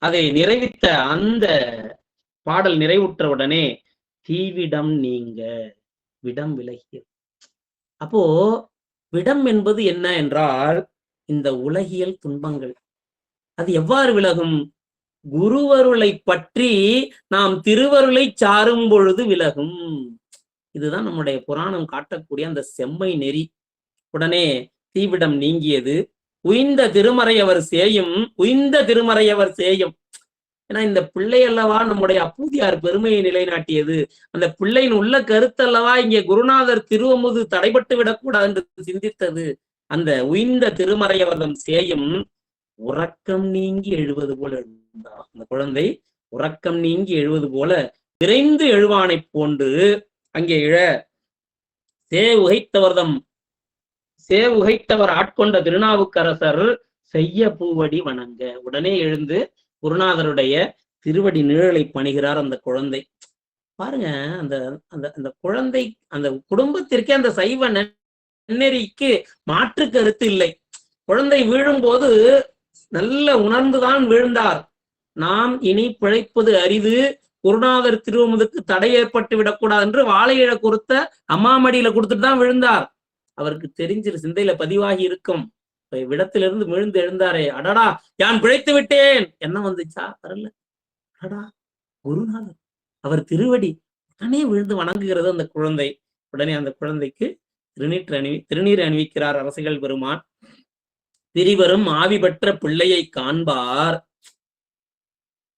Speaker 1: அதை நிறைவித்த அந்த பாடல் நிறைவுற்றவுடனே தீவிடம் நீங்க விடம் விலகிய. அப்போ விடம் என்பது என்ன என்றால் இந்த உலகியல் துன்பங்கள். அது எவ்வாறு விலகும்? குருவருளை பற்றி நாம் திருவருளை சாரும் பொழுது விலகும். இதுதான் நம்முடைய புராணம் காட்டக்கூடிய அந்த செம்மை நெறி. உடனே தீவிடம் நீங்கியது. உய்ந்த திருமறையவர் சேயும், உய்ந்த திருமறையவர் சேயும். ஏன்னா இந்த பிள்ளை அல்லவா நம்முடைய அப்பூதியார் பெருமையை நிலைநாட்டியது. அந்த பிள்ளையின் உள்ள கருத்தல்லவா இங்கே குருநாதர் திருவமுது தடைபட்டு விடக்கூடாது என்று சிந்தித்தது. அந்த உய்ந்த திருமறையவர்தம் சேயும் உறக்கம் நீங்கி எழுவது போல எழுந்தார். அந்த குழந்தை உறக்கம் நீங்கி எழுவது போல விரைந்து எழுவானை போன்று அங்கே இழ சேவுகைத்தவர் ஆட்கொண்ட திருநாவுக்கரசர் செய்ய பூவடி வணங்க. உடனே எழுந்து குருநாதருடைய திருவடி நிழலை பணிகிறார் அந்த குழந்தை. பாருங்க, அந்த அந்த அந்த குழந்தை, அந்த குடும்பத்திற்கே அந்த சைவ நன்னெறிக்கு மாற்று கருத்து இல்லை. குழந்தை வீழும் போது நல்ல உணர்ந்துதான் வீழ்ந்தார். நாம் இனி பிழைப்பது அரிது, குருநாதர் திருவமுதுக்கு தடை ஏற்பட்டு விடக்கூடாது என்று வாழையிழ கொடுத்த அம்மாமடியில கொடுத்துட்டு தான் விழுந்தார். அவருக்கு தெரிஞ்சிரு, சிந்தையில பதிவாகி இருக்கும். விடத்திலிருந்து விழுந்து எழுந்தாரே, அடடா யான் பிழைத்து விட்டேன் என்ன வந்துச்சா? வரல. அடடா குருநாதர், அவர் திருவடி. உடனே விழுந்து வணங்குகிறது அந்த குழந்தை. உடனே அந்த குழந்தைக்கு திருநீர் அணிவிக்கிறார் அரசிகள் பெருமான். திரிவரும் ஆவி பெற்ற பிள்ளையை காண்பார்.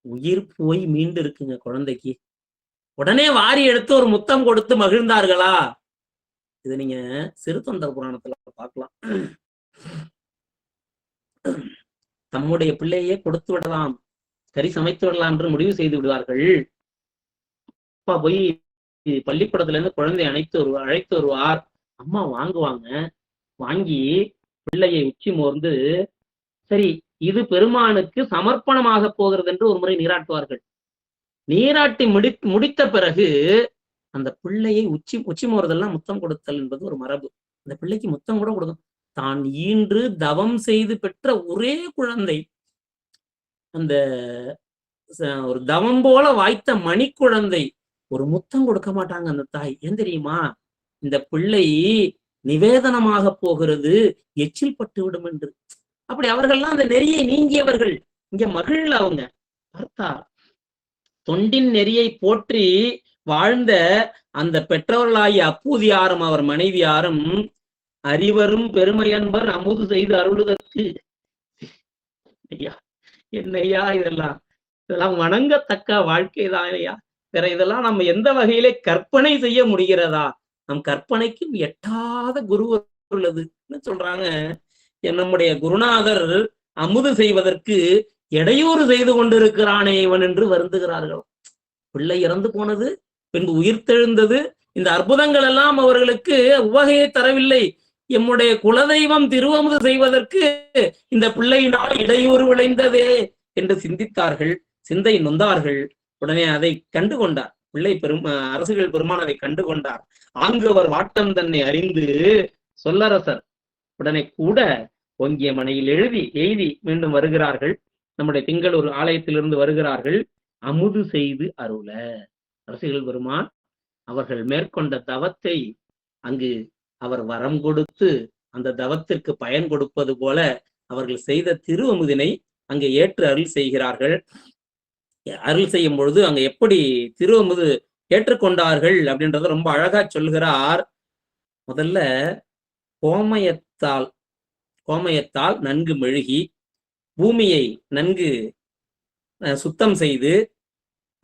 Speaker 1: உயிர் போய் மீண்டு இருக்குங்க குழந்தைக்கு. உடனே வாரி எடுத்து ஒரு முத்தம் கொடுத்து மகிழ்ந்தார்களா? இது நீங்க சிறுத்தொண்டர் புராணத்துல பார்க்கலாம். தம்முடைய பிள்ளையே கொடுத்து விடலாம், கறி சமைத்து விடலாம் என்று முடிவு செய்து விடுவார்கள். அப்பா போய் பள்ளிக்கூடத்துல இருந்து குழந்தை அழைத்து வருவார். அம்மா வாங்குவாங்க. வாங்கி பிள்ளையை உச்சி மோர்ந்து, சரி இது பெருமானுக்கு சமர்ப்பணமாக போகிறது என்று ஒரு முறை நீராட்டுவார்கள். நீராட்டி முடித்த பிறகு அந்த பிள்ளையை உச்சி மோறுதெல்லாம் முத்தம் கொடுத்தல் என்பது ஒரு மரபு. அந்த பிள்ளைக்கு முத்தம் கூட கொடுக்கும். தான் ஈன்று தவம் செய்து பெற்ற ஒரே குழந்தை, அந்த ஒரு தவம் போல வாய்த்த மணி குழந்தை, ஒரு முத்தம் கொடுக்க மாட்டாங்க அந்த தாய். ஏன் தெரியுமா? இந்த பிள்ளை நிவேதனமாக போகிறது, எச்சில் பட்டு விடும் என்று. அப்படி அவர்கள்லாம் அந்த நெறியை நீங்கியவர்கள். இங்க மகிழ் அவங்க பார்த்தா தொண்டின் நெறியை போற்றி வாழ்ந்த அந்த பெற்றவர்களாகிய அப்பூதியாரும் அவர் மனைவியாரும் அறிவரும் பெருமையன்பர் அமுது செய்து அருளுதற்கு. ஐயா என்னையா இதெல்லாம் வணங்கத்தக்க வாழ்க்கை தான் ஐயா. வேற இதெல்லாம் நம்ம எந்த வகையிலே கற்பனை செய்ய முடிகிறதா? நம் கற்பனைக்கும் எட்டாத குரு உள்ளது. என்ன சொல்றாங்க? நம்முடைய குருநாதர் அமுது செய்வதற்கு இடையூறு செய்து கொண்டிருக்கிறானே இவன் என்று வருந்துகிறார்கள். பிள்ளை இறந்து போனது, பின்பு உயிர்த்தெழுந்தது, இந்த அற்புதங்கள் எல்லாம் அவர்களுக்கு உவகையை தரவில்லை. எம்முடைய குலதெய்வம் திருவமுது செய்வதற்கு இந்த பிள்ளையினால் இடையூறு விளைந்ததே என்று சிந்தித்தார்கள், சிந்தை நொந்தார்கள். உடனே அதை கண்டு கொண்டார் பிள்ளை அரசுகள் பெருமான் அதை கண்டு கொண்டார். ஆங்கவர் வாட்டம் தன்னை அறிந்து சொல்லரசர் உடனே கூட ஒங்கிய மனையில் எய்தி மீண்டும் வருகிறார்கள். நம்முடைய திங்களூர் ஆலயத்திலிருந்து வருகிறார்கள். அமுது செய்து அருள அரசுகள் பெருமான் அவர்கள் மேற்கொண்ட தவத்தை அங்கு அவர் வரம் கொடுத்து அந்த தவத்திற்கு பயன் கொடுப்பது போல அவர்கள் செய்த திருவமுதினை அங்கே ஏற்று அருள் செய்கிறார்கள். அருள் செய்யும் பொழுது அங்க எப்படி திருவமுது ஏற்றுக்கொண்டார்கள் அப்படின்றத ரொம்ப அழகா சொல்கிறார். முதல்ல கோமயத்தால் நன்கு மெழுகி பூமியை நன்கு சுத்தம் செய்து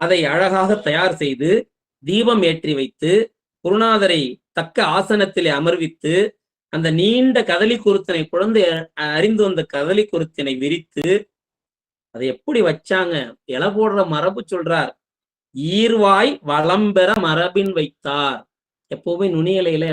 Speaker 1: அதை அழகாக தயார் செய்து தீபம் ஏற்றி வைத்து குருநாதரை தக்க ஆசனத்திலே அமர்வித்து அந்த நீண்ட கதலி குருத்தினை, குழந்தை அறிந்து வந்த கதலி குருத்தினை விரித்து அதை எப்படி வச்சாங்க? இலை போடுற மரபு சொல்றார். ஈர்வாய் வளம்பெற மரபின் வைத்தார். எப்பவுமே நுனியலையில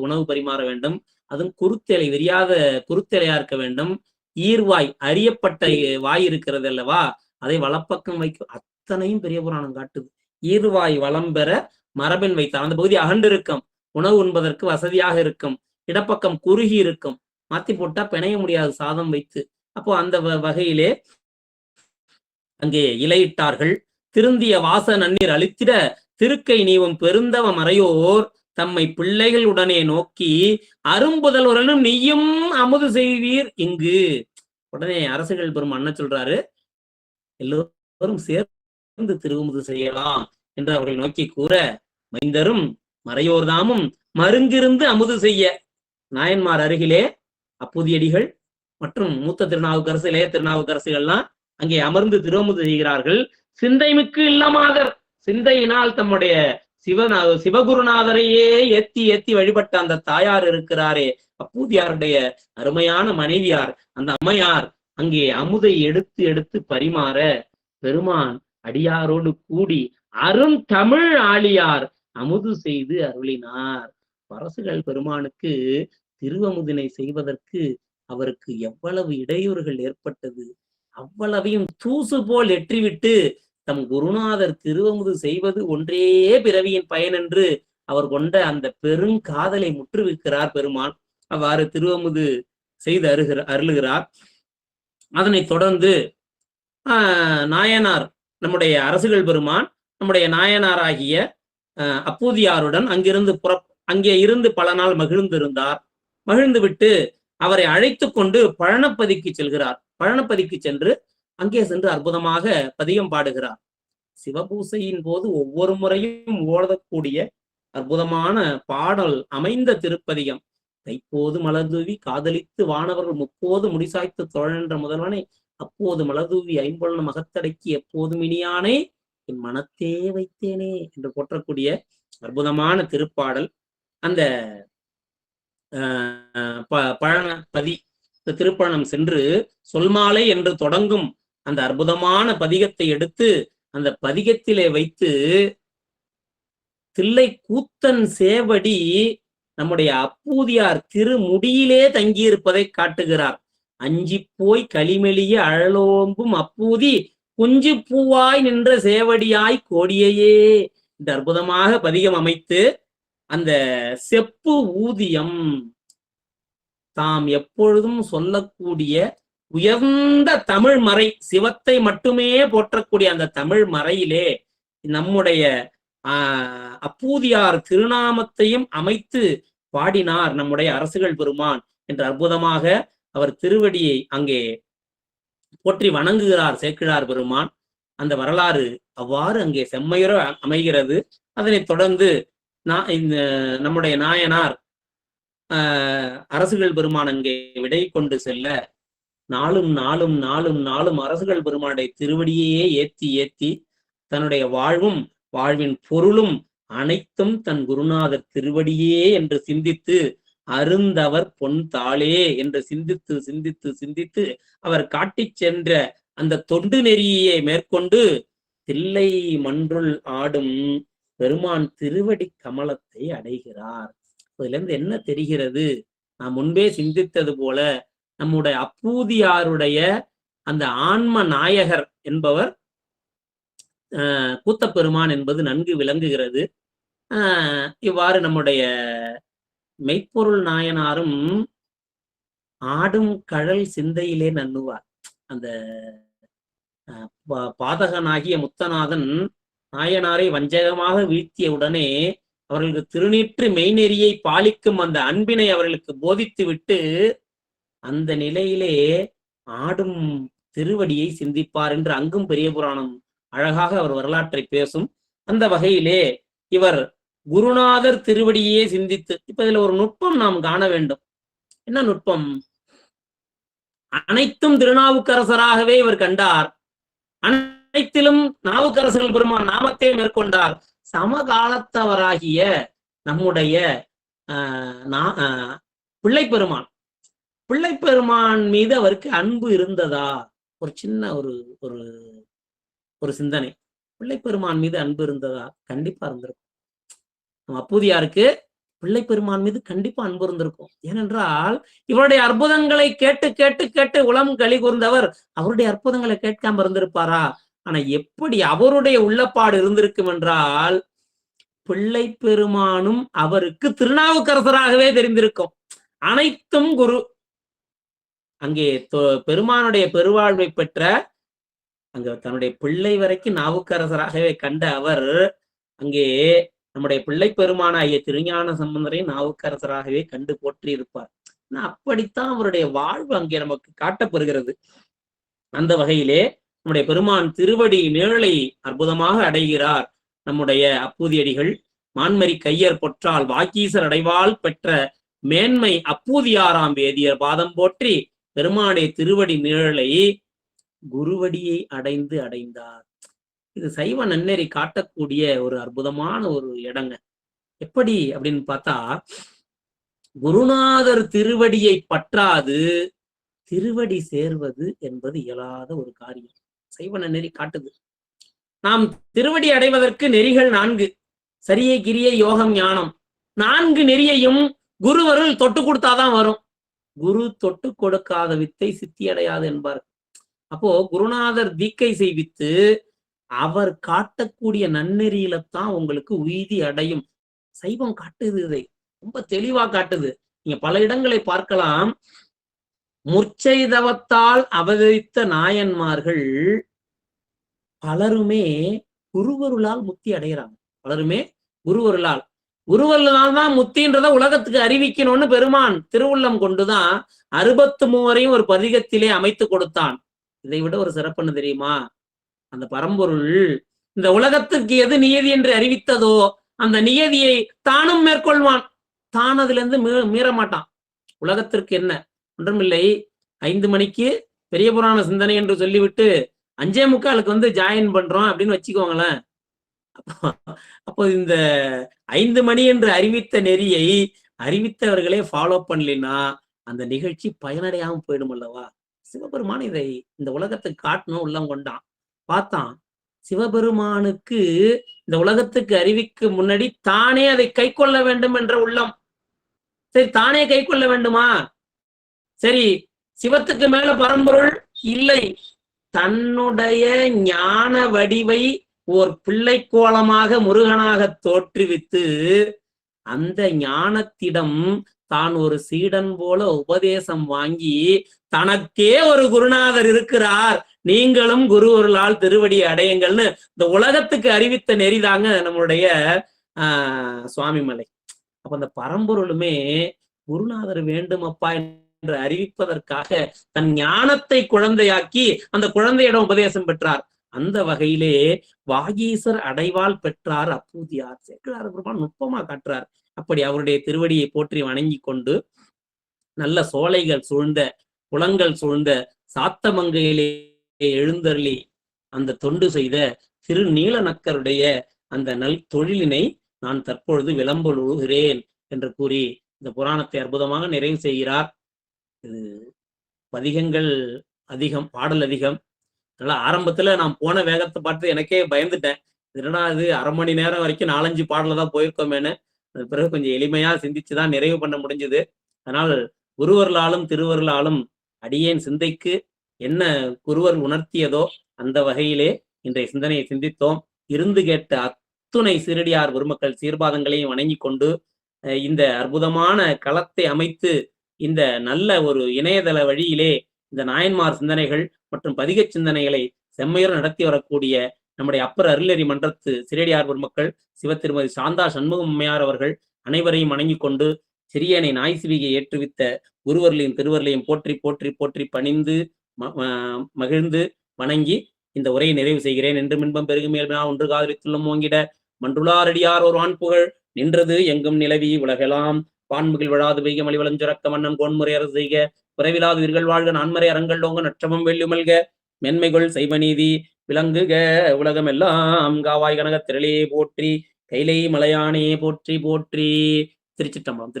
Speaker 1: உணவு பரிமாற வேண்டும். அதுவும் குருத்தலை, விரியாத குருத்தலையா இருக்க வேண்டும். ஈர்வாய் அறியப்பட்ட வாய் இருக்கிறது அல்லவா, அதை வலப்பக்கம் வைக்கும். அத்தனையும் பெரிய புராணம் காட்டுது. ஈர்வாய் வளம்பெற மரபின் வைத்தார். அந்த பகுதி அகண்டு இருக்கும், உணவு உண்பதற்கு வசதியாக இருக்கும். இடப்பக்கம் குறுகி இருக்கும், மாத்தி போட்டா பிணைய முடியாது சாதம் வைத்து. அப்போ அந்த வகையிலே அங்கே இலையிட்டார்கள். திருந்திய வாச நன்னீர் அளித்திட திருக்கை நீவும் பெருந்தவ மறையோர் தம்மை பிள்ளைகளுடனே நோக்கி அரும்புதல்வர்களும் நீயும் அமுது செய்வீர் இங்கு. உடனே அரசுகள் பெருமான் என்ன சொல்றாரு, எல்லோரும் சேர்ந்து திருவமுது செய்யலாம் என்று அவர்கள் நோக்கி கூற, மைந்தரும் மறையோர்தாமும் மருங்கிருந்து அமுது செய்ய நாயன்மார் அருகிலே அப்பூதியடிகள் மற்றும் மூத்த திருநாவுக்கரசு, இளைய திருநாவுக்கரசுகள்லாம் அங்கே அமர்ந்து திருவமுது செய்கிறார்கள். சிந்தைமிக்கு இல்லமாதர், சிந்தையினால் தம்முடைய சிவகுருநாதரையே ஏத்தி ஏத்தி வழிபட்ட அந்த தாயார் இருக்கிறாரே, அப்பூதியாருடைய அருமையான மனைவியார், அந்த அம்மையார் அங்கே அமுதை எடுத்து எடுத்து பரிமாற பெருமான் அடியாரோடு கூடி அருந்தமிழ் ஆழியார் அமுது செய்து அருளினார். அரசுகள் பெருமானுக்கு திருவமுதினை செய்வதற்கு அவருக்கு எவ்வளவு இடையூறுகள் ஏற்பட்டது, அவ்வளவையும் தூசு போல் எற்றிவிட்டு தம் குருநாதர் திருவமுது செய்வது ஒன்றே பிறவியின் பயன் என்று அவர் கொண்ட அந்த பெருங்காதலை முற்றுவிக்கிறார் பெருமான். அவ்வாறு திருவமுது செய்து அருளுகிறார். அதனைத் தொடர்ந்து நாயனார், நம்முடைய அரசுகள் பெருமான் நம்முடைய நாயனாராகிய அப்பூதியாருடன் அங்கே இருந்து பல நாள் மகிழ்ந்திருந்தார். மகிழ்ந்து விட்டு அவரை அழைத்து கொண்டு பழனப்பதிக்கு செல்கிறார். பழனப்பதிக்கு சென்று அங்கே சென்று அற்புதமாக பதிகம் பாடுகிறார். சிவபூசையின் போது ஒவ்வொரு முறையும் ஓதக்கூடிய அற்புதமான பாடல் அமைந்த திருப்பதிகம். கைப்போது மலர்தூவி காதலித்து வானவர்கள் முப்போது முடிசாய்த்து தோழன்ற முதல்வனை அப்போது மலர்தூவி ஐம்பொழுது மகத்தடக்கி எப்போதும் இனியானே என் மனத்தே வைத்தேனே என்று போற்றக்கூடிய அற்புதமான திருப்பாடல். அந்த பழனப்பதி திருப்பழனம் சென்று சொல்மாலை என்று தொடங்கும் அந்த அற்புதமான பதிகத்தை எடுத்து அந்த பதிகத்திலே வைத்து தில்லை கூத்தன் சேவடி நம்முடைய அப்பூதியார் திருமுடியிலே தங்கியிருப்பதை காட்டுகிறார். அஞ்சி போய் களிமெளிய அழலோம்பும் அப்பூதி குஞ்சு பூவாய் நின்ற சேவடியாய் கோடியையே இந்த அற்புதமாக பதிகம் அமைத்து அந்த செப்பு ஊதியம், தாம் எப்பொழுதும் சொல்லக்கூடிய உயர்ந்த தமிழ் மறை, சிவத்தை மட்டுமே போற்றக்கூடிய அந்த தமிழ் மறையிலே நம்முடைய அப்பூதியார் திருநாமத்தையும் அமைத்து பாடினார் நம்முடைய அரசுகள் பெருமான் என்று அற்புதமாக அவர் திருவடியை அங்கே போற்றி வணங்குகிறார் சேக்கிழார் பெருமான். அந்த வரலாறு அவ்வாறு அங்கே செம்மையுற அமைகிறது. அதனைத் தொடர்ந்து நம்முடைய நாயனார் அரசுகள் பெருமான் அங்கே விடை கொண்டு செல்ல நாளும் நாளும் நாளும் நாளும் அரசுகள் பெருமானுடைய திருவடியையே ஏத்தி ஏத்தி தன்னுடைய வாழ்வின் பொருளும் அனைத்தும் தன் குருநாதர் திருவடியே என்று சிந்தித்து அருந்தவர் பொன் தாளே என்று சிந்தித்து சிந்தித்து சிந்தித்து அவர் காட்டிச் சென்ற அந்த தொண்டு நெறியை மேற்கொண்டு தில்லை மன்றுள் ஆடும் பெருமான் திருவடி கமலத்தை அடைகிறார். இதுல இருந்து என்ன தெரிகிறது? நான் முன்பே சிந்தித்தது போல நம்முடைய அப்பூதியாருடைய அந்த ஆன்ம நாயகர் என்பவர் கூத்தப்பெருமான் என்பது நன்கு விளங்குகிறது. இவ்வாறு நம்முடைய மெய்ப்பொருள் நாயனாரும் ஆடும் கழல் சிந்தையிலே நன்னுவார். அந்த பாதகனாகிய முத்தநாதன் நாயனாரை வஞ்சகமாக வீழ்த்திய உடனே அவர்களுக்கு திருநீற்று மெய்நெறியை பாலிக்கும் அந்த அன்பினை அவர்களுக்கு போதித்து விட்டு அந்த நிலையிலே ஆடும் திருவடியை சிந்திப்பார் என்று அங்கும் பெரிய புராணம் அழகாக அவர் வரலாற்றை பேசும். அந்த வகையிலே இவர் குருநாதர் திருவடியே சிந்தித்து, இப்ப இதுல ஒரு நுட்பம் நாம் காண வேண்டும். என்ன நுட்பம்? அனைத்தும் திருநாவுக்கரசராகவே இவர் கண்டார். அனைத்திலும் நாவுக்கரசர்கள் பெருமான் நாமத்தை மேற்கொண்டார். சமகாலத்தவராகிய நம்முடைய பிள்ளைப்பெருமான் மீது அவருக்கு அன்பு இருந்ததா? ஒரு சின்ன ஒரு சிந்தனை. பிள்ளைப்பெருமான் மீது அன்பு இருந்ததா? கண்டிப்பா இருந்திருக்கும். அப்பூதியாருக்கு பிள்ளைப்பெருமான் மீது கண்டிப்பா அன்பு இருந்திருக்கும். ஏனென்றால் இவருடைய அற்புதங்களை கேட்டு கேட்டு கேட்டு உளம் களி கூர்ந்தவர் அவருடைய அற்புதங்களை கேட்காம இருந்திருப்பாரா? ஆனா எப்படி அவருடைய உள்ளப்பாடு இருந்திருக்கும் என்றால் பிள்ளை பெருமானும் அவருக்கு திருநாவுக்கரசராகவே தெரிந்திருக்கும். அனைத்தும் குரு. அங்கே பெருமானுடைய பெருவாழ்வை பெற்ற அங்க தன்னுடைய பிள்ளை வரைக்கும் நாவுக்கரசராகவே கண்ட அவர் அங்கே நம்முடைய பிள்ளை பெருமானாகிய திருஞான சம்பந்தரை நாவுக்கரசராகவே கண்டு போற்றி இருப்பார். அப்படித்தான் அவருடைய வாழ்வு அங்கே நமக்கு காட்டப்பெறுகிறது. அந்த வகையிலே நம்முடைய பெருமான் திருவடி நிழலை அற்புதமாக அடைகிறார் நம்முடைய அப்பூதியடிகள். மான்மரி கையர் பொற்றால் வாக்கீசர் அடைவால் பெற்ற மேன்மை அப்பூதியாராம் வேதியர் பாதம் போற்றி பெருமானுடைய திருவடி நிழலை குருவடியை அடைந்தார். இது சைவ நன்னெறி காட்டக்கூடிய ஒரு அற்புதமான ஒரு இடங்க. எப்படி அப்படின்னு பார்த்தா, குருநாதர் திருவடியை பற்றாது திருவடி சேர்வது என்பது இயலாத ஒரு காரியம். சைவ நன்னெறி காட்டுது. நாம் திருவடி அடைவதற்கு நெறிகள் 4: சரியை, கிரியை, யோகம், ஞானம். 4 நெறியையும் குருவருள் தொட்டு கொடுத்தாதான் வரும். குரு தொட்டு கொடுக்காத வித்தை சித்தி அடையாது என்பார். அப்போ குருநாதர் தீக்கை செய்வித்து அவர் காட்டக்கூடிய நன்னெறியில்தான் உங்களுக்கு உய்தி அடையும். சைவம் காட்டுது, இதை ரொம்ப தெளிவா காட்டுது. நீங்க பல இடங்களை பார்க்கலாம். முற்செய்தவத்தால் அவதரித்த நாயன்மார்கள் பலருமே குருவருளால் முத்தி அடைகிறாங்க. பலருமே குருவருளால் தான் முத்தின்றத உலகத்துக்கு அறிவிக்கணும்னு பெருமான் திருவுள்ளம் கொண்டுதான் 63 ஒரு பதிகத்திலே அமைத்து கொடுத்தான். இதை விட ஒரு சிறப்புன்னு தெரியுமா? அந்த பரம்பொருள் இந்த உலகத்துக்கு எது நியதி என்று அறிவித்ததோ அந்த நியதியை தானும் மேற்கொள்வான். தான் அதுல இருந்து மீற மாட்டான். உலகத்திற்கு என்ன ஒன்றுமில்லை, 5 மணிக்கு பெரிய புராண சிந்தனை என்று சொல்லிவிட்டு 5:45 ஜாயின் பண்றோம் அப்படின்னு வச்சுக்கோங்களேன். அப்போ இந்த 5 மணி என்று அறிவித்த நெறியை அறிவித்தவர்களே ஃபாலோ பண்ணலினா அந்த நிகழ்ச்சி பயனடையாம போயிடும் அல்லவா? சிவபெருமான் இதை இந்த உலகத்துக்கு காட்டணும் உள்ளம் கொண்டான். பார்த்தான், சிவபெருமானுக்கு இந்த உலகத்துக்கு அறிவிக்க முன்னாடி தானே அதை கை கொள்ள வேண்டும் என்ற உள்ளம். சரி, தானே கை கொள்ள வேண்டுமா? சரி, சிவத்துக்கு மேல பரம்பொருள் இல்லை. தன்னுடைய ஞான வடிவை ஓர் பிள்ளை கோலமாக முருகனாக தோற்றுவித்து அந்த ஞானத்திடம் தான் ஒரு சீடன் போல உபதேசம் வாங்கி தனக்கே ஒரு குருநாதர் இருக்கிறார், நீங்களும் குருவருளால் திருவடி அடையுங்கள்னு இந்த உலகத்துக்கு அறிவித்த நெறிதாங்க நம்மளுடைய சுவாமிமலை. அப்ப அந்த பரம்பொருளுமே குருநாதர் வேண்டுமப்பா என்று அறிவிப்பதற்காக தன் ஞானத்தை குழந்தையாக்கி அந்த குழந்தையிடம் உபதேசம் பெற்றார். அந்த வகையிலே வாகீசர் அடைவால் பெற்றார் அப்பூதியார். சேக்கிழார் பெருமான் நுட்பமா காட்டுறார். அப்படி அவருடைய திருவடியை போற்றி வணங்கி கொண்டு நல்ல சோலைகள் சூழ்ந்த குளங்கள் சூழ்ந்த சாத்தமங்கையிலே எழுந்தருளி அந்த தொண்டு செய்த திருநீலநக்கருடைய அந்த நல் தொழிலினை நான் தற்பொழுது விளம்புகிறேன் என்று கூறி இந்த புராணத்தை அற்புதமாக நிறைவு செய்கிறார். இது பதிகங்கள் அதிகம், பாடல் அதிகம். அதனால ஆரம்பத்துல நான் போன வேகத்தை பார்த்து எனக்கே பயந்துட்டேன். என்னடா இது 1/2 மணி நேரம் வரைக்கும் 4-5 பாடல தான் போயிருக்கோமேனு. அது பிறகு கொஞ்சம் எளிமையா சிந்திச்சுதான் நிறைவு பண்ண முடிஞ்சது. அதனால் குருவர்களாலும் திருவர்களாலும் அடியேன் சிந்தைக்கு என்ன குருவர் உணர்த்தியதோ அந்த வகையிலே இன்றைய சிந்தனையை சிந்தித்தோம். இருந்து கேட்ட அத்துணை சீரடியார் பெருமக்கள் சீர்பாதங்களையும் வணங்கி கொண்டு இந்த அற்புதமான களத்தை அமைத்து இந்த நல்ல ஒரு இணையதள வழியிலே இந்த நாயன்மார் சிந்தனைகள் மற்றும் பதிக சிந்தனைகளை செம்மையுற நடத்தி வரக்கூடிய நம்முடைய அப்பர் அருளறி மன்றத்து சீரடியார் பெருமக்கள் சிவத்திருமதி சாந்தா சண்முகம் அம்மையார் அவர்கள் அனைவரையும் வணங்கி கொண்டு சிறியனை நாய் சிவிகை ஏற்றுவித்த குருவர்களையும் திருவர்களையும் போற்றி போற்றி போற்றி பணிந்து மகிழ்ந்து வணங்கி இந்த உரையை நிறைவு செய்கிறேன். என்று மின்பம் பெருகுமேல்னா ஒன்று காதலித்துள்ளம் ஓங்கிட மன்றுளாரடியார் ஒரு வான்புகழ் நின்றது எங்கும் நிலவி உலகெல்லாம் பான்முகில் விழாது பெய்க மலிவளம் சுரக்க மன்னன் கோன்முறை அரசு செய்க குறைவிலாது உயிர்கள் வாழ்க நான்மறை அறங்கள் ஓங்க நற்றமம் வெள்ளுமல்க மென்மைகள் செய்வநீதி விளங்குக உலகம் எல்லாம் காவாய் கனக திரளே போற்றி கைலை மலையானே போற்றி போற்றி. திருச்சிற்றம்பலம்.